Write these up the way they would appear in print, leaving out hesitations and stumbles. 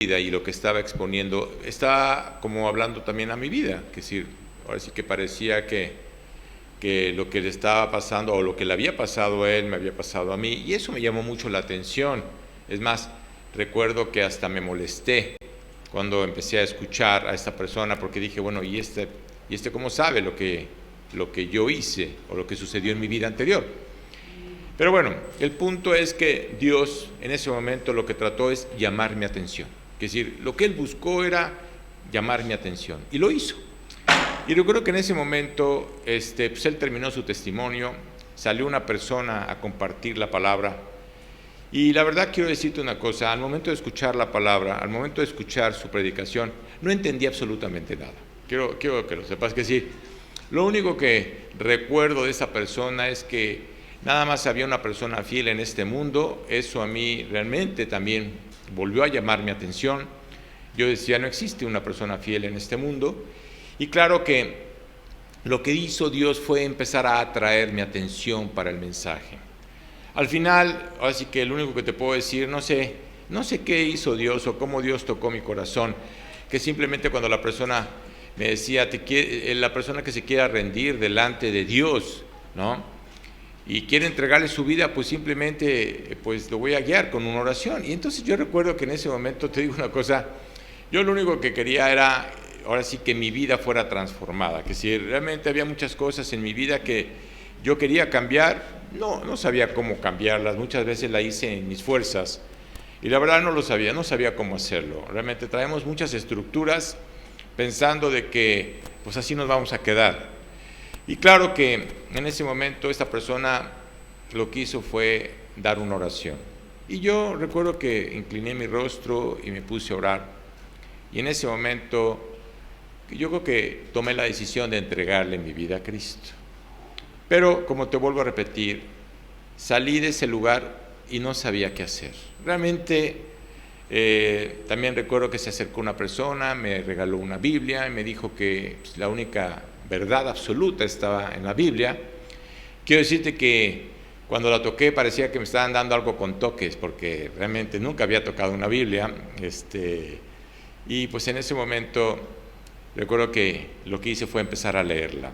vida y lo que estaba exponiendo, estaba como hablando también a mi vida, que decir, ahora sí que parecía que lo que le estaba pasando o lo que le había pasado a él me había pasado a mí, y eso me llamó mucho la atención. Es más, recuerdo que hasta me molesté cuando empecé a escuchar a esta persona, porque dije, bueno, ¿y este cómo sabe lo que yo hice o lo que sucedió en mi vida anterior? Pero bueno, el punto es que Dios en ese momento lo que trató es llamar mi atención. Es decir, lo que Él buscó era llamar mi atención, y lo hizo. Y recuerdo que en ese momento, pues Él terminó su testimonio, salió una persona a compartir la palabra, y la verdad quiero decirte una cosa, al momento de escuchar la palabra, al momento de escuchar su predicación, no entendí absolutamente nada. Quiero que lo sepas, que sí, lo único que recuerdo de esa persona es que nada más había una persona fiel en este mundo. Eso a mí realmente también volvió a llamar mi atención. Yo decía, no existe una persona fiel en este mundo. Y claro que lo que hizo Dios fue empezar a atraer mi atención para el mensaje. Al final, así que lo único que te puedo decir, no sé qué hizo Dios o cómo Dios tocó mi corazón, que simplemente cuando la persona me decía, la persona que se quiera rendir delante de Dios, ¿no?, y quiere entregarle su vida, pues simplemente pues lo voy a guiar con una oración. Y entonces yo recuerdo que en ese momento, te digo una cosa, yo lo único que quería era, ahora sí, que mi vida fuera transformada, que si realmente había muchas cosas en mi vida que yo quería cambiar, no sabía cómo cambiarlas, muchas veces la hice en mis fuerzas, y la verdad no sabía cómo hacerlo. Realmente traemos muchas estructuras pensando de que pues así nos vamos a quedar. Y claro que en ese momento esta persona lo que hizo fue dar una oración. Y yo recuerdo que incliné mi rostro y me puse a orar. Y en ese momento yo creo que tomé la decisión de entregarle mi vida a Cristo. Pero como te vuelvo a repetir, salí de ese lugar y no sabía qué hacer. Realmente también recuerdo que se acercó una persona, me regaló una Biblia y me dijo que pues, la única verdad absoluta estaba en la Biblia. Quiero decirte que cuando la toqué parecía que me estaban dando algo con toques, porque realmente nunca había tocado una Biblia. Y pues en ese momento recuerdo que lo que hice fue empezar a leerla.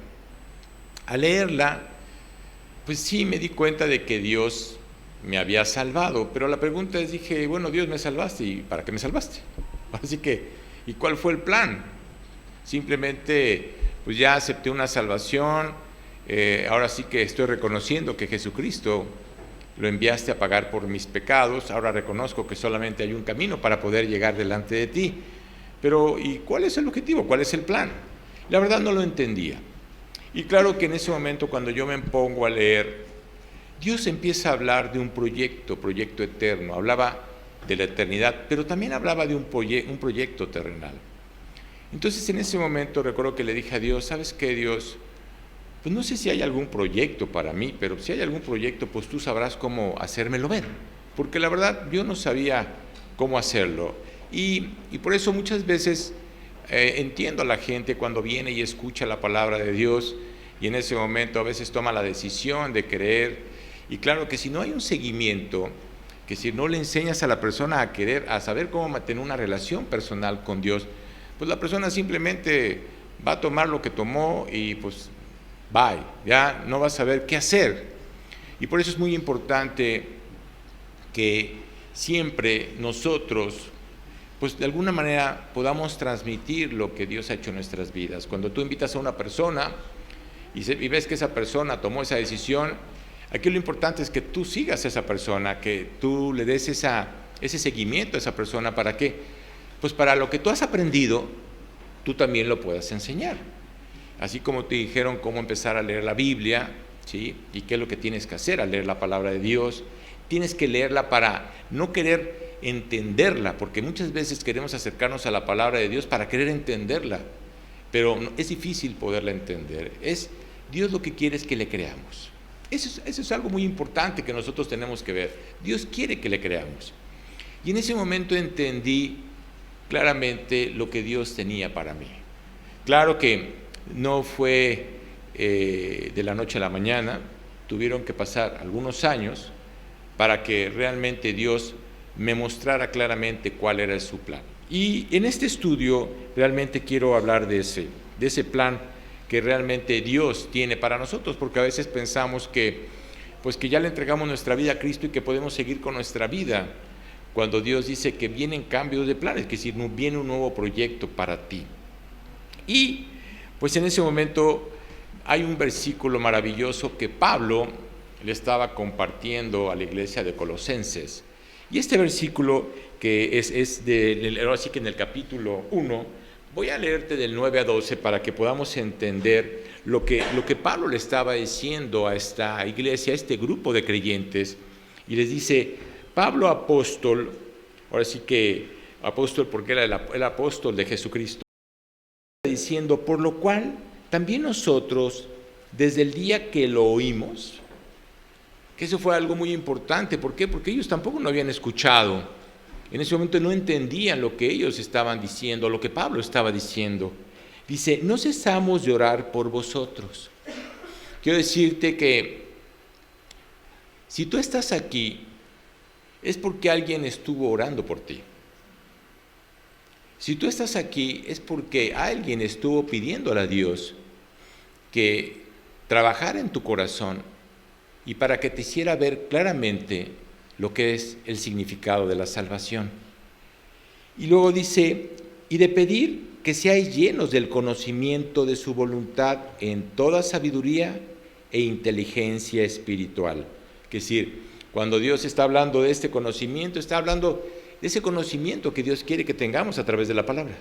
Al leerla, pues sí me di cuenta de que Dios me había salvado, pero la pregunta es, dije, bueno, Dios, me salvaste, ¿y para qué me salvaste? Así que, ¿y cuál fue el plan? Simplemente pues ya acepté una salvación, ahora sí que estoy reconociendo que Jesucristo lo enviaste a pagar por mis pecados, ahora reconozco que solamente hay un camino para poder llegar delante de ti. Pero, ¿y cuál es el objetivo? ¿Cuál es el plan? La verdad no lo entendía. Y claro que en ese momento, cuando yo me pongo a leer, Dios empieza a hablar de un proyecto eterno, hablaba de la eternidad, pero también hablaba de un proyecto terrenal. Entonces en ese momento recuerdo que le dije a Dios, ¿sabes qué, Dios? Pues no sé si hay algún proyecto para mí, pero si hay algún proyecto, pues tú sabrás cómo hacérmelo ver. Porque la verdad yo no sabía cómo hacerlo. Y por eso muchas veces entiendo a la gente cuando viene y escucha la palabra de Dios y en ese momento a veces toma la decisión de creer. Y claro que si no hay un seguimiento, que si no le enseñas a la persona a querer, a saber cómo mantener una relación personal con Dios, pues la persona simplemente va a tomar lo que tomó y pues bye, ya no va a saber qué hacer. Y por eso es muy importante que siempre nosotros, pues de alguna manera podamos transmitir lo que Dios ha hecho en nuestras vidas. Cuando tú invitas a una persona y ves que esa persona tomó esa decisión, aquí lo importante es que tú sigas a esa persona, que tú le des ese seguimiento a esa persona. ¿Para qué? Pues para lo que tú has aprendido, tú también lo puedas enseñar. Así como te dijeron cómo empezar a leer la Biblia, ¿sí? Y qué es lo que tienes que hacer al leer la palabra de Dios. Tienes que leerla para no querer entenderla, porque muchas veces queremos acercarnos a la palabra de Dios para querer entenderla, pero es difícil poderla entender. Dios lo que quiere es que le creamos. Eso es algo muy importante que nosotros tenemos que ver. Dios quiere que le creamos. Y en ese momento entendí claramente lo que Dios tenía para mí. Claro que no fue de la noche a la mañana, tuvieron que pasar algunos años para que realmente Dios me mostrara claramente cuál era su plan. Y en este estudio realmente quiero hablar de ese plan que realmente Dios tiene para nosotros, porque a veces pensamos que ya le entregamos nuestra vida a Cristo y que podemos seguir con nuestra vida, cuando Dios dice que vienen cambios de planes, que si viene un nuevo proyecto para ti. Y pues en ese momento hay un versículo maravilloso que Pablo le estaba compartiendo a la iglesia de Colosenses. Y este versículo que ahora sí que en el capítulo 1, voy a leerte del 9 a 12 para que podamos entender lo que Pablo le estaba diciendo a esta iglesia, a este grupo de creyentes. Y les dice, Pablo apóstol, ahora sí que apóstol porque era el apóstol de Jesucristo, diciendo, por lo cual también nosotros, desde el día que lo oímos, que eso fue algo muy importante. ¿Por qué? Porque ellos tampoco lo habían escuchado. En ese momento no entendían lo que ellos estaban diciendo, lo que Pablo estaba diciendo. Dice, no cesamos de orar por vosotros. Quiero decirte que si tú estás aquí, es porque alguien estuvo orando por ti. Si tú estás aquí, es porque alguien estuvo pidiéndole a Dios que trabajara en tu corazón y para que te hiciera ver claramente lo que es el significado de la salvación. Y luego dice, y de pedir que seáis llenos del conocimiento de su voluntad en toda sabiduría e inteligencia espiritual. Es decir, cuando Dios está hablando de este conocimiento, está hablando de ese conocimiento que Dios quiere que tengamos a través de la palabra.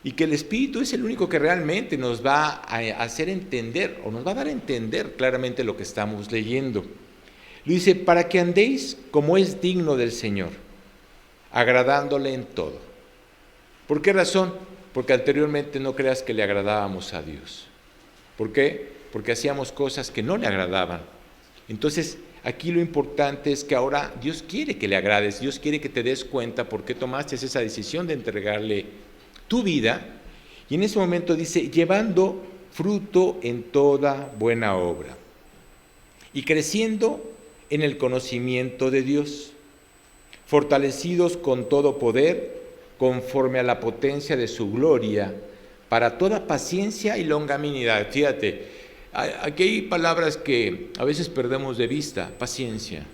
Y que el Espíritu es el único que realmente nos va a hacer entender, o nos va a dar a entender claramente lo que estamos leyendo. Lo dice, para que andéis como es digno del Señor, agradándole en todo. ¿Por qué razón? Porque anteriormente no creas que le agradábamos a Dios. ¿Por qué? Porque hacíamos cosas que no le agradaban. Entonces, aquí lo importante es que ahora Dios quiere que le agrades, Dios quiere que te des cuenta por qué tomaste esa decisión de entregarle tu vida. Y en ese momento dice, llevando fruto en toda buena obra y creciendo en el conocimiento de Dios, fortalecidos con todo poder, conforme a la potencia de su gloria, para toda paciencia y longanimidad. Fíjate, aquí hay palabras que a veces perdemos de vista. Paciencia.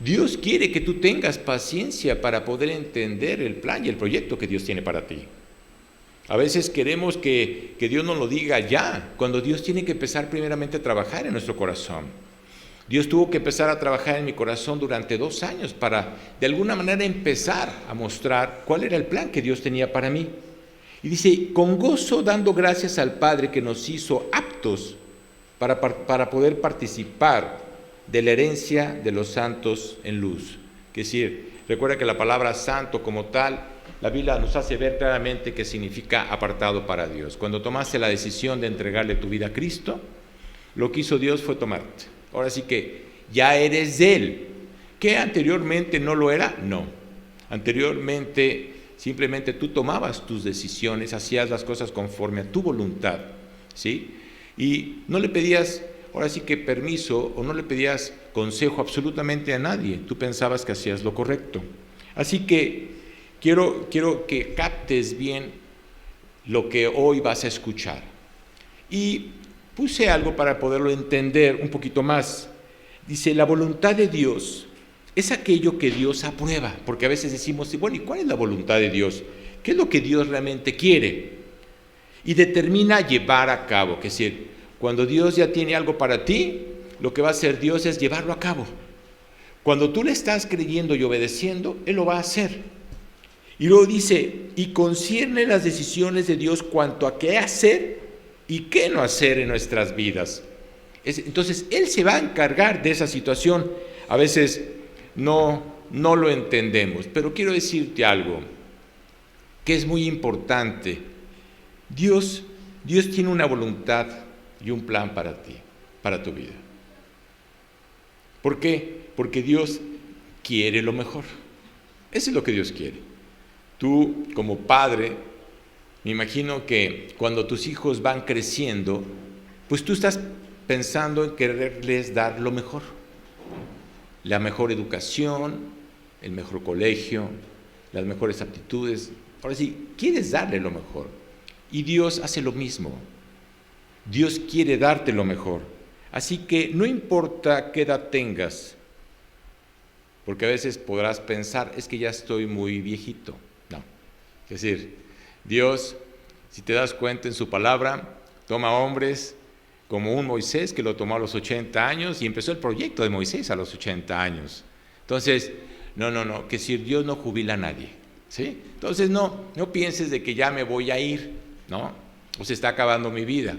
Dios quiere que tú tengas paciencia para poder entender el plan y el proyecto que Dios tiene para ti. A veces queremos que Dios nos lo diga ya, cuando Dios tiene que empezar primeramente a trabajar en nuestro corazón. Dios tuvo que empezar a trabajar en mi corazón durante 2 años para de alguna manera empezar a mostrar cuál era el plan que Dios tenía para mí. Y dice, con gozo dando gracias al Padre que nos hizo aptos para poder participar de la herencia de los santos en luz. Es decir, recuerda que la palabra santo como tal, la Biblia nos hace ver claramente qué significa apartado para Dios. Cuando tomaste la decisión de entregarle tu vida a Cristo, lo que hizo Dios fue tomarte. Ahora sí que ya eres de Él. ¿Que anteriormente no lo era? No. Anteriormente simplemente tú tomabas tus decisiones, hacías las cosas conforme a tu voluntad, ¿sí? Y no le pedías, ahora sí que permiso, o no le pedías consejo absolutamente a nadie. Tú pensabas que hacías lo correcto. Así que quiero que captes bien lo que hoy vas a escuchar. Y puse algo para poderlo entender un poquito más. Dice, la voluntad de Dios es aquello que Dios aprueba, porque a veces decimos, bueno, ¿y cuál es la voluntad de Dios? ¿Qué es lo que Dios realmente quiere? Y determina llevar a cabo, es decir, cuando Dios ya tiene algo para ti, lo que va a hacer Dios es llevarlo a cabo. Cuando tú le estás creyendo y obedeciendo, Él lo va a hacer. Y luego dice, y concierne las decisiones de Dios cuanto a qué hacer y qué no hacer en nuestras vidas. Entonces, Él se va a encargar de esa situación. A veces no lo entendemos, pero quiero decirte algo que es muy importante. Dios tiene una voluntad y un plan para ti, para tu vida. ¿Por qué? Porque Dios quiere lo mejor. Eso es lo que Dios quiere. Tú, como padre, me imagino que cuando tus hijos van creciendo, pues tú estás pensando en quererles dar lo mejor. La mejor educación, el mejor colegio, las mejores aptitudes. Ahora sí, quieres darle lo mejor. Y Dios hace lo mismo. Dios quiere darte lo mejor. Así que no importa qué edad tengas, porque a veces podrás pensar, es que ya estoy muy viejito. No. Es decir, Dios, si te das cuenta en su palabra, toma hombres como un Moisés que lo tomó a los 80 años y empezó el proyecto de Moisés a los 80 años. Entonces, no, que si Dios no jubila a nadie, ¿sí? Entonces no pienses de que ya me voy a ir, ¿no? O se está acabando mi vida.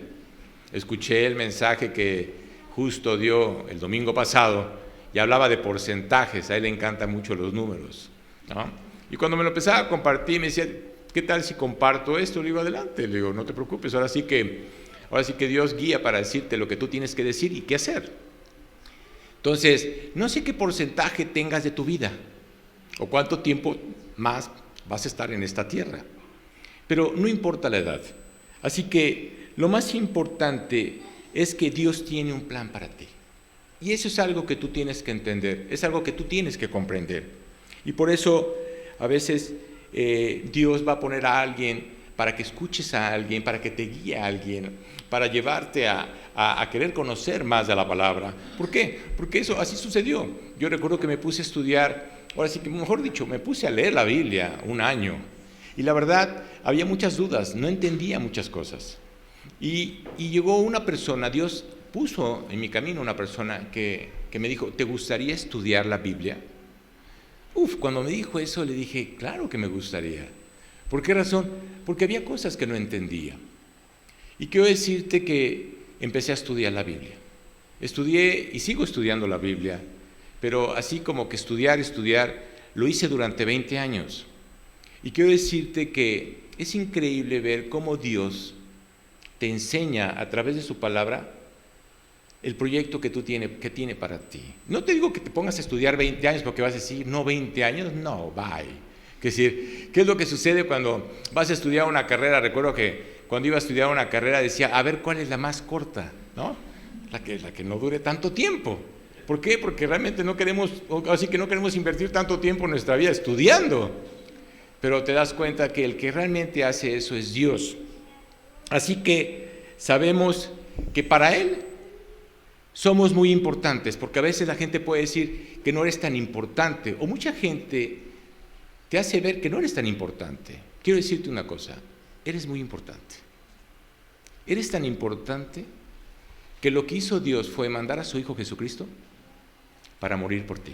Escuché el mensaje que justo dio el domingo pasado y hablaba de porcentajes, a él le encantan mucho los números, ¿no? Y cuando me lo empezaba a compartir me decía, ¿qué tal si comparto esto? Le digo, adelante, le digo, no te preocupes, ahora sí que Dios guía para decirte lo que tú tienes que decir y qué hacer. Entonces, no sé qué porcentaje tengas de tu vida o cuánto tiempo más vas a estar en esta tierra, pero no importa la edad. Así que lo más importante es que Dios tiene un plan para ti. Y eso es algo que tú tienes que entender, es algo que tú tienes que comprender. Y por eso a veces Dios va a poner a alguien para que escuches a alguien, para que te guíe a alguien, para llevarte a querer conocer más de la palabra. ¿Por qué? Porque eso así sucedió. Yo recuerdo que me puse a estudiar, ahora sí que mejor dicho, me puse a leer la Biblia un año. Y la verdad, había muchas dudas, no entendía muchas cosas. Y llegó una persona, Dios puso en mi camino una persona que me dijo, ¿te gustaría estudiar la Biblia? Cuando me dijo eso le dije, claro que me gustaría. ¿Por qué razón? Porque había cosas que no entendía. Y quiero decirte que empecé a estudiar la Biblia. Estudié y sigo estudiando la Biblia, pero así como que estudiar, lo hice durante 20 años. Y quiero decirte que es increíble ver cómo Dios te enseña a través de su palabra el proyecto que tiene para ti. No te digo que te pongas a estudiar 20 años porque vas a decir, no, 20 años, no, bye. Es decir, ¿qué es lo que sucede cuando vas a estudiar una carrera? Recuerdo que cuando iba a estudiar una carrera decía, a ver cuál es la más corta, ¿no? La que no dure tanto tiempo. ¿Por qué? Porque realmente no queremos invertir tanto tiempo en nuestra vida estudiando. Pero te das cuenta que el que realmente hace eso es Dios. Así que sabemos que para Él somos muy importantes, porque a veces la gente puede decir que no eres tan importante, o mucha gente te hace ver que no eres tan importante. Quiero decirte una cosa, eres muy importante. Eres tan importante que lo que hizo Dios fue mandar a su Hijo Jesucristo para morir por ti.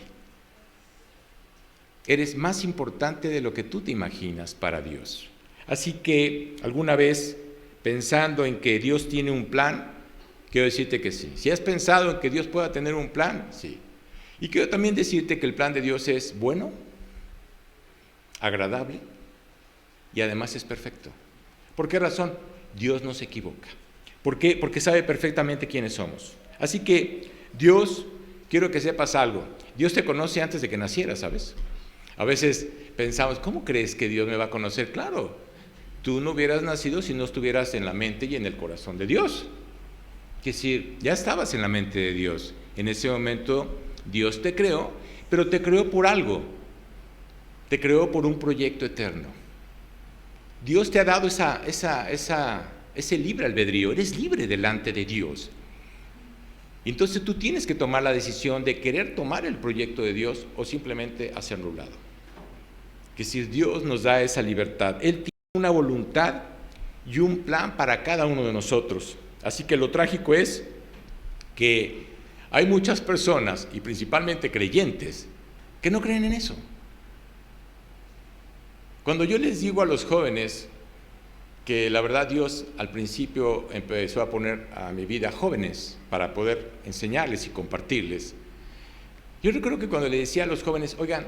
Eres más importante de lo que tú te imaginas para Dios. Así que alguna vez, pensando en que Dios tiene un plan, quiero decirte que sí. Si has pensado en que Dios pueda tener un plan, sí. Y quiero también decirte que el plan de Dios es bueno, agradable y además es perfecto. ¿Por qué razón? Dios no se equivoca. ¿Por qué? Porque sabe perfectamente quiénes somos. Así que Dios, quiero que sepas algo, Dios te conoce antes de que nacieras, ¿sabes? A veces pensamos, ¿cómo crees que Dios me va a conocer? Claro, tú no hubieras nacido si no estuvieras en la mente y en el corazón de Dios. Es decir, ya estabas en la mente de Dios. En ese momento Dios te creó, pero te creó por algo. Te creó por un proyecto eterno. Dios te ha dado ese libre albedrío. Eres libre delante de Dios. Entonces tú tienes que tomar la decisión de querer tomar el proyecto de Dios o simplemente hacerlo a un lado. Que si Dios nos da esa libertad, Él tiene una voluntad y un plan para cada uno de nosotros. Así que lo trágico es que hay muchas personas, y principalmente creyentes, que no creen en eso. Cuando yo les digo a los jóvenes que la verdad Dios al principio empezó a poner a mi vida jóvenes para poder enseñarles y compartirles, yo recuerdo que cuando le decía a los jóvenes, oigan,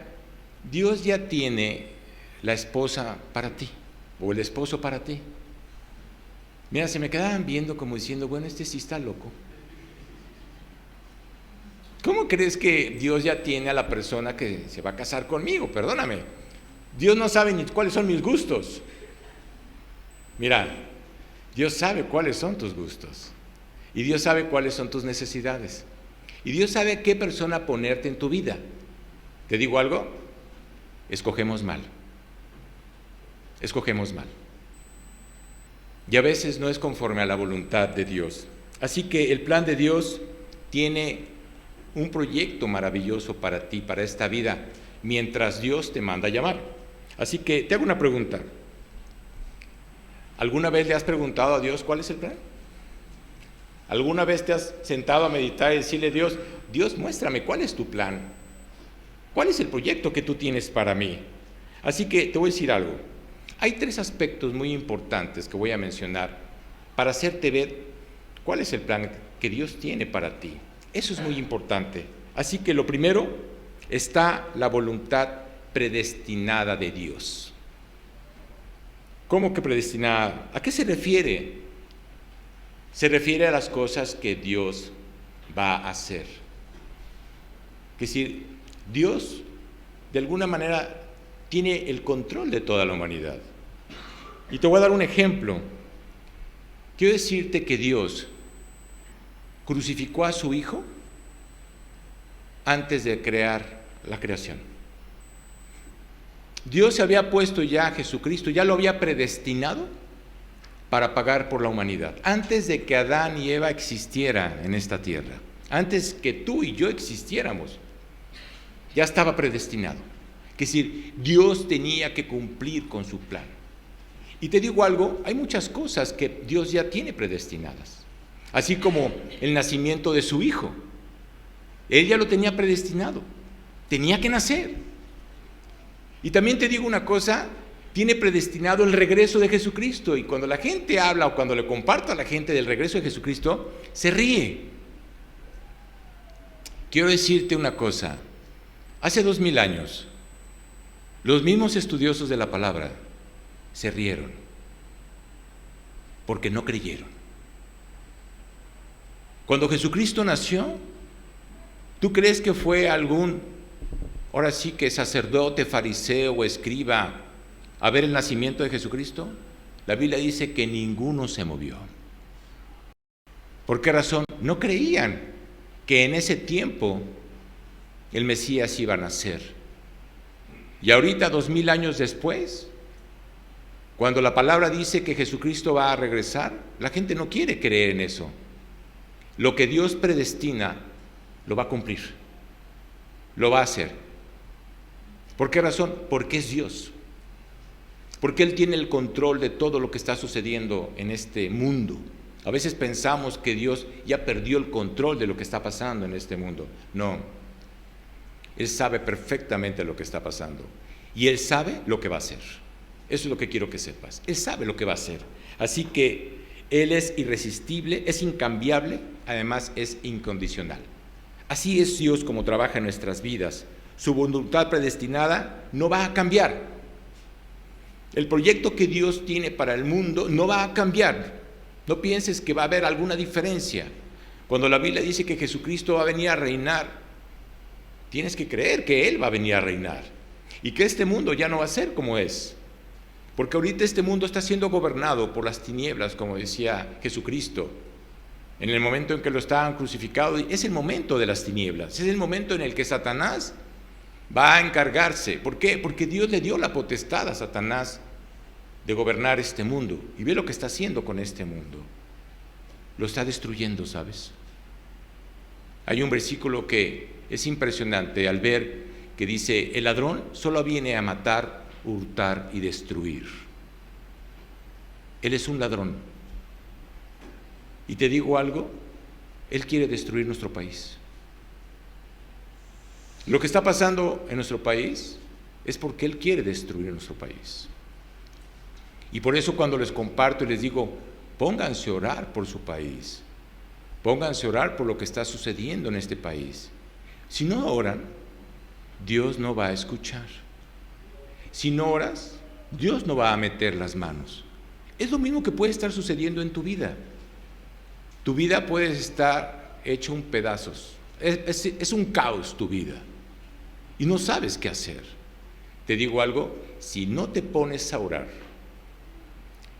Dios ya tiene la esposa para ti, o el esposo para ti. Mira, se me quedaban viendo como diciendo, bueno, este sí está loco. ¿Cómo crees que Dios ya tiene a la persona que se va a casar conmigo? Perdóname. Dios no sabe ni cuáles son mis gustos. Mira, Dios sabe cuáles son tus gustos. Y Dios sabe cuáles son tus necesidades. Y Dios sabe qué persona ponerte en tu vida. ¿Te digo algo? Escogemos mal. escogemos mal. Y a veces no es conforme a la voluntad de Dios. Así que el plan de Dios tiene un proyecto maravilloso para ti, para esta vida, mientras Dios te manda a llamar. Así que te hago una pregunta. ¿Alguna vez le has preguntado a Dios cuál es el plan? ¿Alguna vez te has sentado a meditar y decirle a Dios, Dios, muéstrame cuál es tu plan? ¿Cuál es el proyecto que tú tienes para mí? Así que te voy a decir algo. Hay 3 aspectos muy importantes que voy a mencionar para hacerte ver cuál es el plan que Dios tiene para ti. Eso es muy importante. Así que lo primero está la voluntad predestinada de Dios. ¿Cómo que predestinada? ¿A qué se refiere? Se refiere a las cosas que Dios va a hacer. Es decir, Dios de alguna manera tiene el control de toda la humanidad. Y te voy a dar un ejemplo. Quiero decirte que Dios crucificó a su Hijo antes de crear la creación. Dios se había puesto ya a Jesucristo, ya lo había predestinado para pagar por la humanidad. Antes de que Adán y Eva existieran en esta tierra, antes que tú y yo existiéramos, ya estaba predestinado. Es decir, Dios tenía que cumplir con su plan. Y te digo algo, hay muchas cosas que Dios ya tiene predestinadas. Así como el nacimiento de su Hijo. Él ya lo tenía predestinado. Tenía que nacer. Y también te digo una cosa, tiene predestinado el regreso de Jesucristo. Y cuando la gente habla o cuando le comparto a la gente del regreso de Jesucristo, se ríe. Quiero decirte una cosa. Hace 2000 años, los mismos estudiosos de la palabra se rieron porque no creyeron. Cuando Jesucristo nació, ¿tú crees que fue algún, ahora sí que sacerdote, fariseo o escriba a ver el nacimiento de Jesucristo? La Biblia dice que ninguno se movió. ¿Por qué razón? No creían que en ese tiempo el Mesías iba a nacer. Y ahorita, 2000 años después, cuando la palabra dice que Jesucristo va a regresar, la gente no quiere creer en eso. Lo que Dios predestina, lo va a cumplir. Lo va a hacer. ¿Por qué razón? Porque es Dios. Porque Él tiene el control de todo lo que está sucediendo en este mundo. A veces pensamos que Dios ya perdió el control de lo que está pasando en este mundo. No. Él sabe perfectamente lo que está pasando. Y Él sabe lo que va a hacer. Eso es lo que quiero que sepas. Él sabe lo que va a hacer. Así que Él es irresistible, es incambiable, además es incondicional. Así es Dios como trabaja en nuestras vidas. Su voluntad predestinada no va a cambiar. El proyecto que Dios tiene para el mundo no va a cambiar. No pienses que va a haber alguna diferencia. Cuando la Biblia dice que Jesucristo va a venir a reinar, tienes que creer que Él va a venir a reinar y que este mundo ya no va a ser como es. Porque ahorita este mundo está siendo gobernado por las tinieblas, como decía Jesucristo. En el momento en que lo estaban crucificado, es el momento de las tinieblas, es el momento en el que Satanás va a encargarse. ¿Por qué? Porque Dios le dio la potestad a Satanás de gobernar este mundo. Y ve lo que está haciendo con este mundo. Lo está destruyendo, ¿sabes? Hay un versículo que es impresionante al ver que dice, el ladrón solo viene a matar, hurtar y destruir. Él es un ladrón. Y te digo algo, Él quiere destruir nuestro país. Lo que está pasando en nuestro país es porque Él quiere destruir nuestro país. Y por eso cuando les comparto y les digo, pónganse a orar por su país, pónganse a orar por lo que está sucediendo en este país. Si no oran, Dios no va a escuchar. Si no oras, Dios no va a meter las manos. Es lo mismo que puede estar sucediendo en tu vida. Tu vida puede estar hecha un pedazos. Es un caos tu vida. Y no sabes qué hacer. Te digo algo, si no te pones a orar,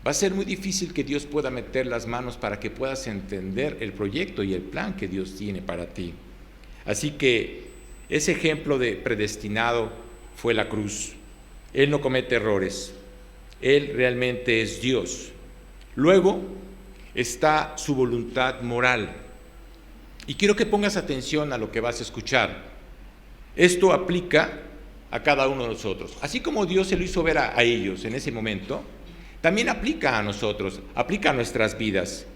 va a ser muy difícil que Dios pueda meter las manos para que puedas entender el proyecto y el plan que Dios tiene para ti. Así que ese ejemplo de predestinado fue la cruz. Él no comete errores. Él realmente es Dios. Luego está su voluntad moral. Y quiero que pongas atención a lo que vas a escuchar. Esto aplica a cada uno de nosotros. Así como Dios se lo hizo ver a ellos en ese momento, también aplica a nosotros, aplica a nuestras vidas.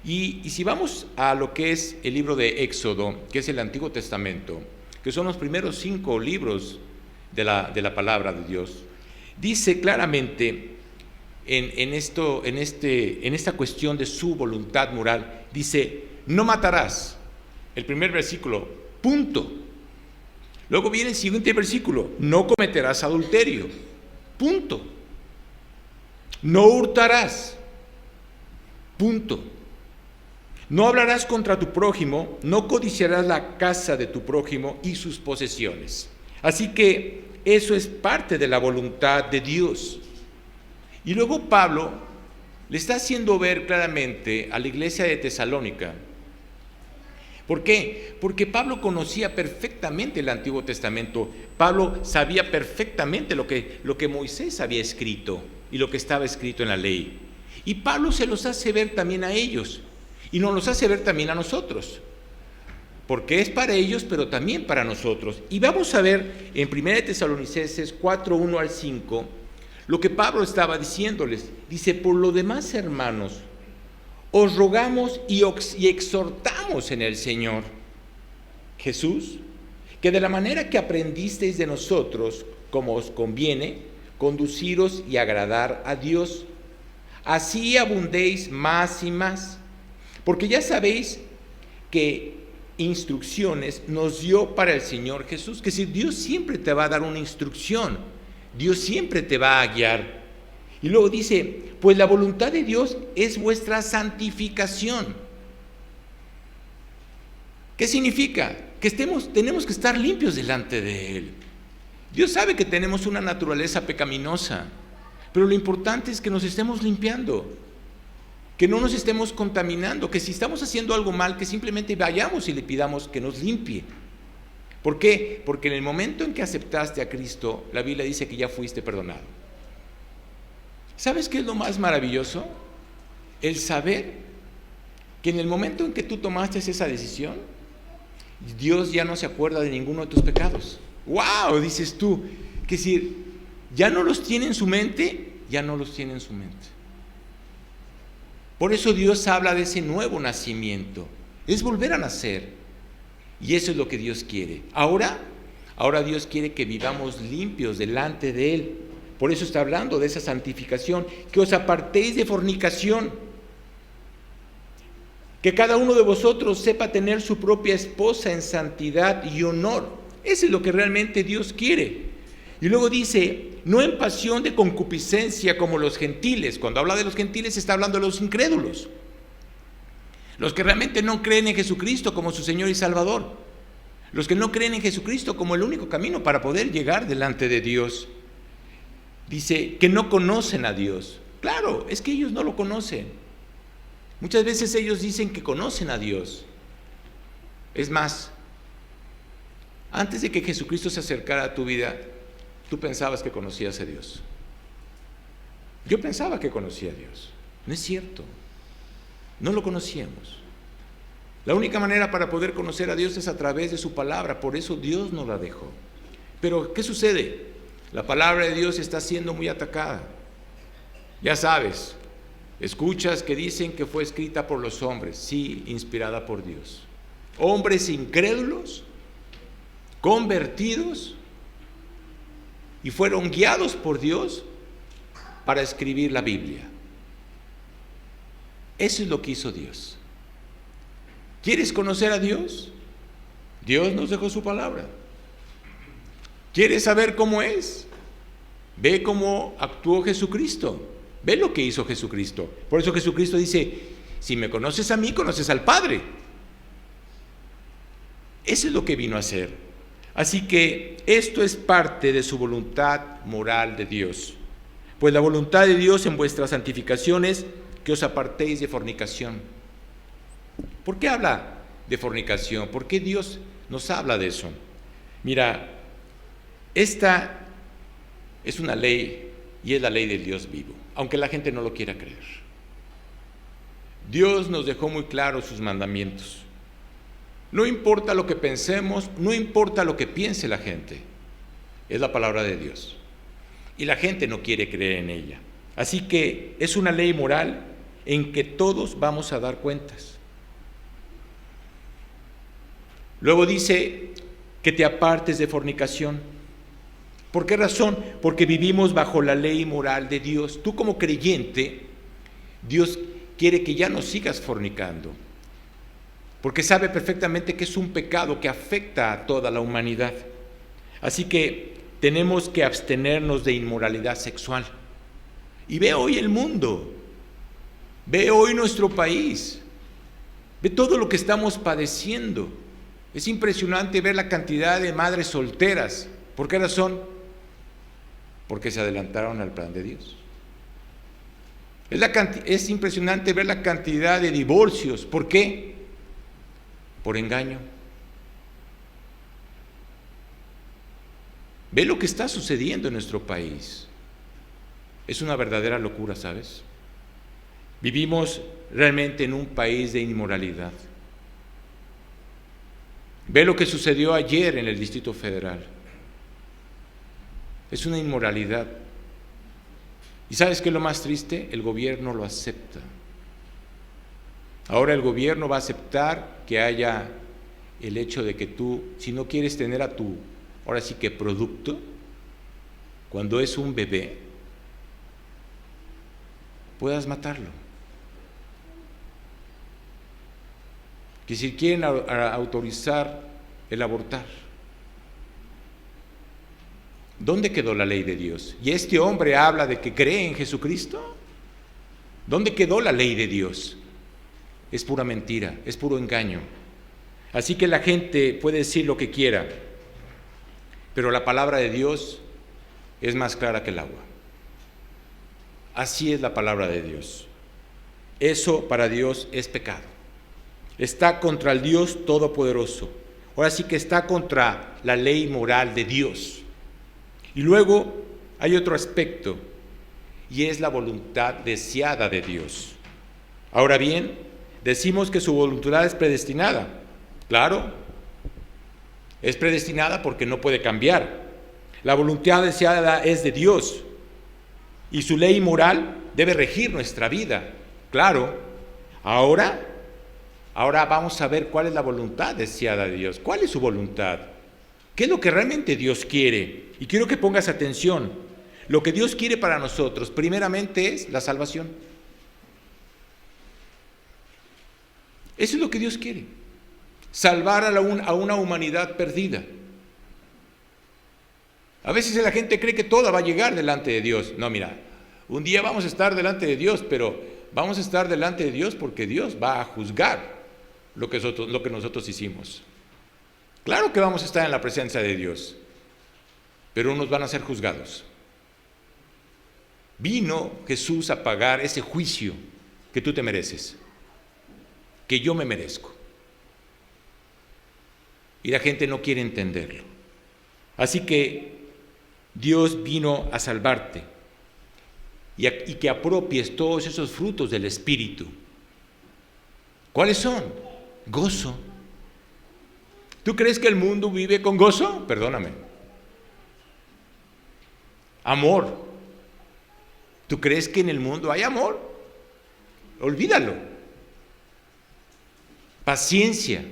Y si vamos a lo que es el libro de Éxodo, que es el Antiguo Testamento, que son los primeros 5 libros de la palabra de Dios, dice claramente en esta cuestión de su voluntad moral, dice, no matarás. El primer versículo, punto. Luego viene el siguiente versículo, no cometerás adulterio, punto. No hurtarás, punto. No hablarás contra tu prójimo, no codiciarás la casa de tu prójimo y sus posesiones. Así que eso es parte de la voluntad de Dios. Y luego Pablo le está haciendo ver claramente a la iglesia de Tesalónica. ¿Por qué? Porque Pablo conocía perfectamente el Antiguo Testamento. Pablo sabía perfectamente lo que Moisés había escrito y lo que estaba escrito en la ley. Y Pablo se los hace ver también a ellos y nos los hace ver también a nosotros. Porque es para ellos, pero también para nosotros. Y vamos a ver en 1 Tesalonicenses 4, 1 al 5, lo que Pablo estaba diciéndoles. Dice, por lo demás, hermanos, os rogamos y exhortamos en el Señor Jesús, que de la manera que aprendisteis de nosotros, como os conviene, conduciros y agradar a Dios, así abundéis más y más, porque ya sabéis que instrucciones nos dio para el Señor Jesús, que si Dios siempre te va a dar una instrucción, Dios siempre te va a guiar. Y luego dice, pues la voluntad de Dios es vuestra santificación. ¿Qué significa? Que tenemos que estar limpios delante de Él. Dios sabe que tenemos una naturaleza pecaminosa, pero lo importante es que nos estemos limpiando, que no nos estemos contaminando, que si estamos haciendo algo mal, que simplemente vayamos y le pidamos que nos limpie. ¿Por qué? Porque en el momento en que aceptaste a Cristo, la Biblia dice que ya fuiste perdonado. ¿Sabes qué es lo más maravilloso? El saber que en el momento en que tú tomaste esa decisión, Dios ya no se acuerda de ninguno de tus pecados. ¡Wow! Dices tú, que si ya no los tiene en su mente, ya no los tiene en su mente. Por eso Dios habla de ese nuevo nacimiento, es volver a nacer. Y eso es lo que Dios quiere. Ahora Dios quiere que vivamos limpios delante de Él. Por eso está hablando de esa santificación, que os apartéis de fornicación, que cada uno de vosotros sepa tener su propia esposa en santidad y honor. Eso es lo que realmente Dios quiere. Y luego dice, no en pasión de concupiscencia como los gentiles. Cuando habla de los gentiles está hablando de los incrédulos, los que realmente no creen en Jesucristo como su Señor y Salvador, los que no creen en Jesucristo como el único camino para poder llegar delante de Dios. Dice que no conocen a Dios. Claro, es que ellos no lo conocen. Muchas veces ellos dicen que conocen a Dios. Es más, antes de que Jesucristo se acercara a tu vida, tú pensabas que conocías a Dios. Yo pensaba que conocía a Dios. No es cierto. No lo conocíamos. La única manera para poder conocer a Dios es a través de su palabra. Por eso Dios nos la dejó. Pero, ¿qué sucede? La palabra de Dios está siendo muy atacada. Ya sabes, escuchas que dicen que fue escrita por los hombres. Sí, inspirada por Dios. Hombres incrédulos, convertidos, y fueron guiados por Dios para escribir la Biblia. Eso es lo que hizo Dios. ¿Quieres conocer a Dios? Dios nos dejó su palabra. ¿Quieres saber cómo es? Ve cómo actuó Jesucristo. Ve lo que hizo Jesucristo. Por eso Jesucristo dice, si me conoces a mí, conoces al Padre. Eso es lo que vino a hacer. Así que esto es parte de su voluntad moral de Dios. Pues la voluntad de Dios en vuestras santificaciones, que os apartéis de fornicación. ¿Por qué habla de fornicación? ¿Por qué Dios nos habla de eso? Mira, esta es una ley y es la ley del Dios vivo, aunque la gente no lo quiera creer. Dios nos dejó muy claros sus mandamientos. No importa lo que pensemos, no importa lo que piense la gente, es la palabra de Dios. Y la gente no quiere creer en ella. Así que es una ley moral en que todos vamos a dar cuentas. Luego dice que te apartes de fornicación. ¿Por qué razón? Porque vivimos bajo la ley moral de Dios. Tú como creyente, Dios quiere que ya no sigas fornicando, porque sabe perfectamente que es un pecado que afecta a toda la humanidad. Así que tenemos que abstenernos de inmoralidad sexual. Y ve hoy el mundo, ve hoy nuestro país, ve todo lo que estamos padeciendo. Es impresionante ver la cantidad de madres solteras. ¿Por qué razón? Porque se adelantaron al plan de Dios. Es impresionante ver la cantidad de divorcios. ¿Por qué? Por engaño. Ve lo que está sucediendo en nuestro país. Es una verdadera locura, ¿sabes? Vivimos realmente en un país de inmoralidad. Ve lo que sucedió ayer en el Distrito Federal. Es una inmoralidad. ¿Y sabes qué es lo más triste? El gobierno lo acepta. Ahora el gobierno va a aceptar que haya el hecho de que tú, si no quieres tener a tu, ahora sí que producto, cuando es un bebé, puedas matarlo. Que si quieren autorizar el abortar. ¿Dónde quedó la ley de Dios? Y este hombre habla de que cree en Jesucristo. ¿Dónde quedó la ley de Dios? Es pura mentira, es puro engaño. Así que la gente puede decir lo que quiera, pero la palabra de Dios es más clara que el agua. Así es la palabra de Dios. Eso para Dios es pecado. Está contra el Dios Todopoderoso. Ahora sí que está contra la ley moral de Dios. Y luego hay otro aspecto, y es la voluntad deseada de Dios. Ahora bien, decimos que su voluntad es predestinada. Claro, es predestinada porque no puede cambiar. La voluntad deseada es de Dios, y su ley moral debe regir nuestra vida. Claro, ahora vamos a ver cuál es la voluntad deseada de Dios. ¿Cuál es su voluntad? ¿Qué es lo que realmente Dios quiere? Y quiero que pongas atención. Lo que Dios quiere para nosotros, primeramente, es la salvación. Eso es lo que Dios quiere. Salvar a una humanidad perdida. A veces la gente cree que toda va a llegar delante de Dios. No, mira, un día vamos a estar delante de Dios, pero vamos a estar delante de Dios porque Dios va a juzgar lo que nosotros hicimos. Claro que vamos a estar en la presencia de Dios, pero unos van a ser juzgados. Vino Jesús a pagar ese juicio que tú te mereces, que yo me merezco. Y la gente no quiere entenderlo. Así que Dios vino a salvarte y que apropies todos esos frutos del Espíritu. ¿Cuáles son? Gozo. ¿Tú crees que el mundo vive con gozo? Perdóname. Amor. ¿Tú crees que en el mundo hay amor? Olvídalo. Paciencia,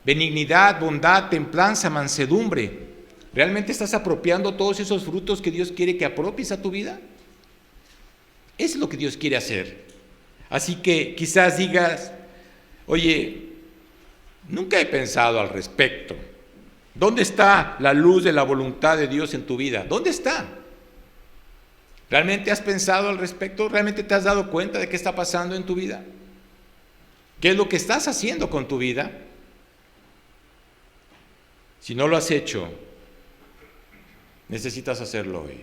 benignidad, bondad, templanza, mansedumbre. ¿Realmente estás apropiando todos esos frutos que Dios quiere que apropies a tu vida? Es lo que Dios quiere hacer. Así que quizás digas, oye, nunca he pensado al respecto. ¿Dónde está la luz de la voluntad de Dios en tu vida? ¿Dónde está? ¿Realmente has pensado al respecto? ¿Realmente te has dado cuenta de qué está pasando en tu vida? ¿Qué es lo que estás haciendo con tu vida? Si no lo has hecho, necesitas hacerlo hoy.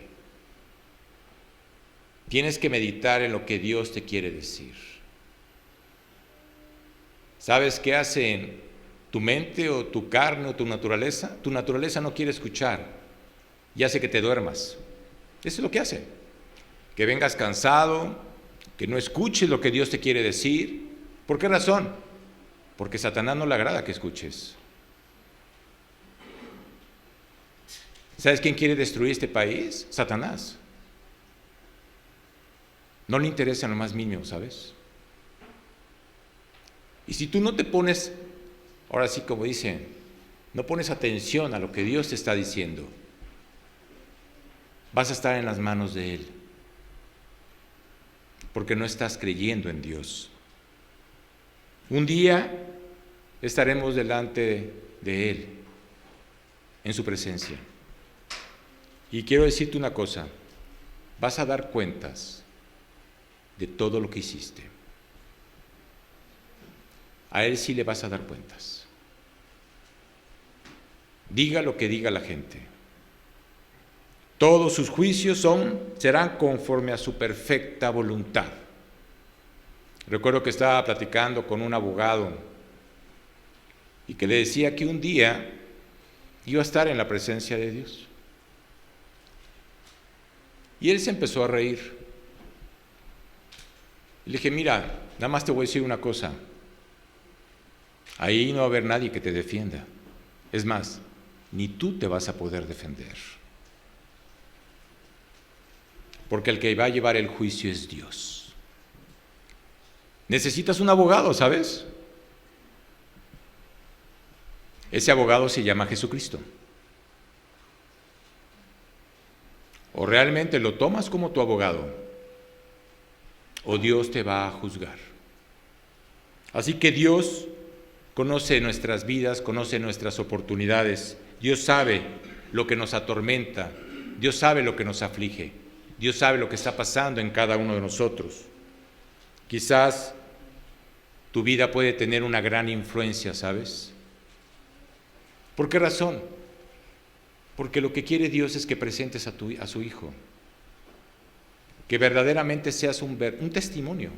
Tienes que meditar en lo que Dios te quiere decir. ¿Sabes qué hace tu mente o tu carne o tu naturaleza? Tu naturaleza no quiere escuchar y hace que te duermas. Eso es lo que hace. que vengas cansado, que no escuches lo que Dios te quiere decir. ¿Por qué razón? Porque a Satanás no le agrada que escuches. ¿Sabes quién quiere destruir este país? Satanás. No le interesa en lo más mínimo, ¿sabes? Y si tú no te pones, ahora sí como dicen, no pones atención a lo que Dios te está diciendo, vas a estar en las manos de Él, porque no estás creyendo en Dios. Un día estaremos delante de Él, en su presencia. Y quiero decirte una cosa, vas a dar cuentas de todo lo que hiciste. A Él sí le vas a dar cuentas. Diga lo que diga la gente. Todos sus juicios serán conforme a su perfecta voluntad. Recuerdo que estaba platicando con un abogado y que le decía que un día iba a estar en la presencia de Dios. Y él se empezó a reír. Le dije, mira, nada más te voy a decir una cosa. Ahí no va a haber nadie que te defienda. Es más, ni tú te vas a poder defender. Porque el que va a llevar el juicio es Dios. Necesitas un abogado, ¿sabes? Ese abogado se llama Jesucristo. O realmente lo tomas como tu abogado, o Dios te va a juzgar. Así que Dios conoce nuestras vidas, conoce nuestras oportunidades. Dios sabe lo que nos atormenta, Dios sabe lo que nos aflige, Dios sabe lo que está pasando en cada uno de nosotros. Quizás tu vida puede tener una gran influencia, ¿sabes? ¿Por qué razón? Porque lo que quiere Dios es que presentes a su Hijo, que verdaderamente seas un testimonio.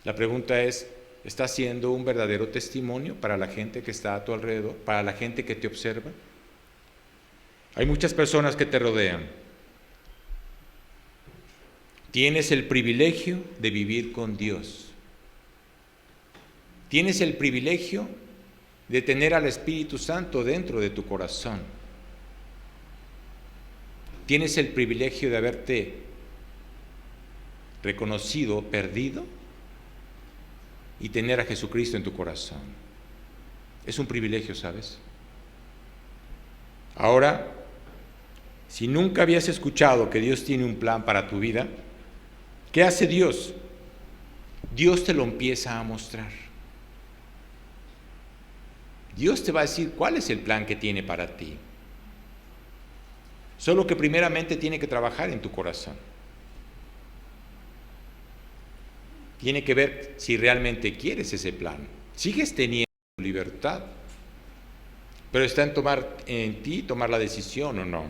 La pregunta es, ¿estás siendo un verdadero testimonio para la gente que está a tu alrededor, para la gente que te observa? Hay muchas personas que te rodean. Tienes el privilegio de vivir con Dios. Tienes el privilegio de tener al Espíritu Santo dentro de tu corazón. Tienes el privilegio de haberte reconocido perdido y tener a Jesucristo en tu corazón. Es un privilegio, ¿sabes? Ahora, si nunca habías escuchado que Dios tiene un plan para tu vida, ¿qué hace Dios? Dios te lo empieza a mostrar. Dios te va a decir cuál es el plan que tiene para ti. Solo que primeramente tiene que trabajar en tu corazón. Tiene que ver si realmente quieres ese plan. Sigues teniendo libertad, pero está en ti tomar la decisión o no.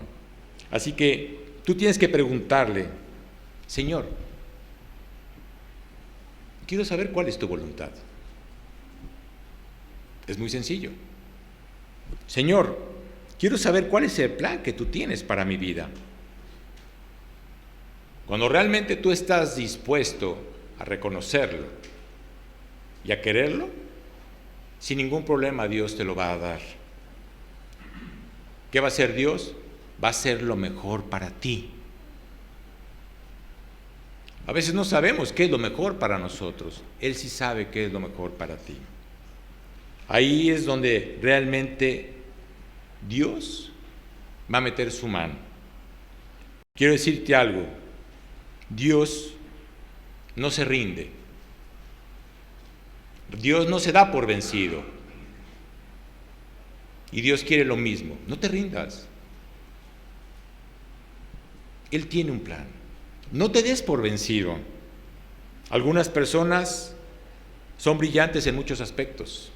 Así que tú tienes que preguntarle, Señor, quiero saber cuál es tu voluntad. Es muy sencillo. Señor, quiero saber cuál es el plan que tú tienes para mi vida. Cuando realmente tú estás dispuesto a reconocerlo y a quererlo, sin ningún problema Dios te lo va a dar. ¿Qué va a hacer Dios? Va a hacer lo mejor para ti. A veces no sabemos qué es lo mejor para nosotros. Él sí sabe qué es lo mejor para ti. Ahí es donde realmente Dios va a meter su mano. Quiero decirte algo. Dios no se rinde. Dios no se da por vencido. Y Dios quiere lo mismo. No te rindas. Él tiene un plan. No te des por vencido. Algunas personas son brillantes en muchos aspectos.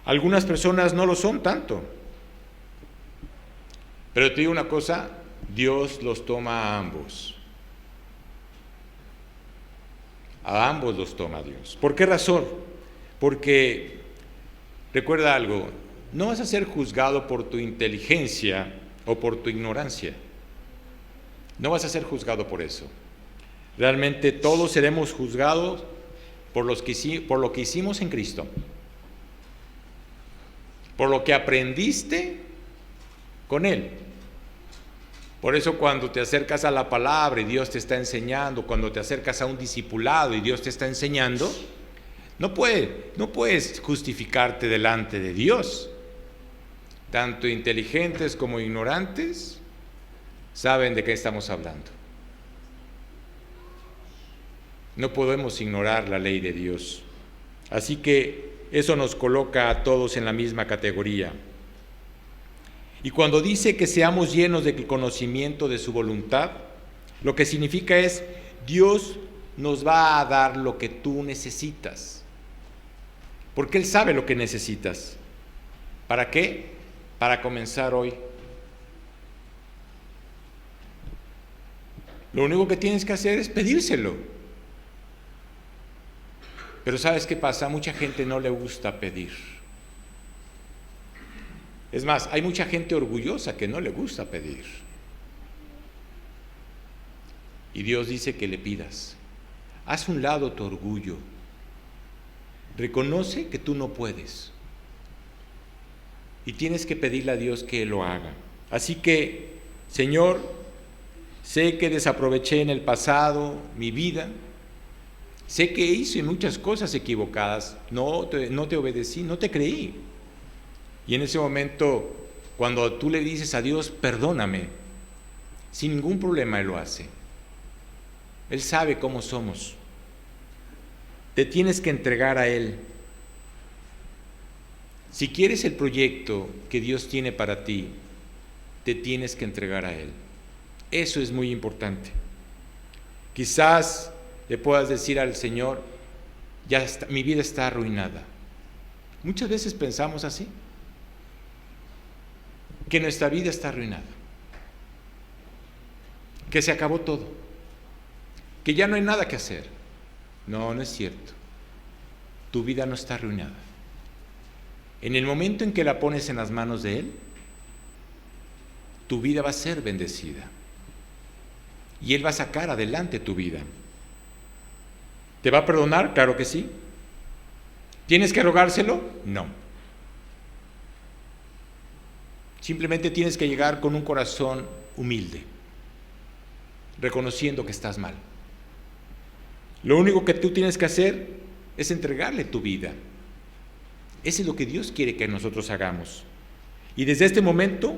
Algunas personas no lo son tanto. Pero te digo una cosa, Dios los toma a ambos. A ambos los toma Dios. ¿Por qué razón? Porque, recuerda algo, no vas a ser juzgado por tu inteligencia o por tu ignorancia. No vas a ser juzgado por eso. Realmente todos seremos juzgados por lo que hicimos en Cristo, por lo que aprendiste con Él. Por eso cuando te acercas a la palabra y Dios te está enseñando, cuando te acercas a un discipulado y Dios te está enseñando, no puedes justificarte delante de Dios. Tanto inteligentes como ignorantes saben de qué estamos hablando. No podemos ignorar la ley de Dios. Así que eso nos coloca a todos en la misma categoría. Y cuando dice que seamos llenos del conocimiento de su voluntad, lo que significa es, Dios nos va a dar lo que tú necesitas. Porque Él sabe lo que necesitas. ¿Para qué? Para comenzar hoy. Lo único que tienes que hacer es pedírselo. Pero ¿sabes qué pasa? A mucha gente no le gusta pedir. Es más, hay mucha gente orgullosa que no le gusta pedir. Y Dios dice que le pidas. Haz un lado tu orgullo. Reconoce que tú no puedes. Y tienes que pedirle a Dios que Él lo haga. Así que, Señor, sé que desaproveché en el pasado mi vida. Sé que hice muchas cosas equivocadas. No te obedecí, no te creí. Y en ese momento, cuando tú le dices a Dios, perdóname, sin ningún problema Él lo hace. Él sabe cómo somos. Te tienes que entregar a Él. Si quieres el proyecto que Dios tiene para ti, te tienes que entregar a Él. Eso es muy importante. Quizás le puedas decir al Señor, ya está, mi vida está arruinada. Muchas veces pensamos así, que nuestra vida está arruinada, que se acabó todo, que ya no hay nada que hacer. No, no es cierto. Tu vida no está arruinada. En el momento en que la pones en las manos de Él, tu vida va a ser bendecida. Y Él va a sacar adelante tu vida. ¿Te va a perdonar? Claro que sí. ¿Tienes que rogárselo? No. Simplemente tienes que llegar con un corazón humilde, reconociendo que estás mal. Lo único que tú tienes que hacer es entregarle tu vida. Eso es lo que Dios quiere que nosotros hagamos. Y desde este momento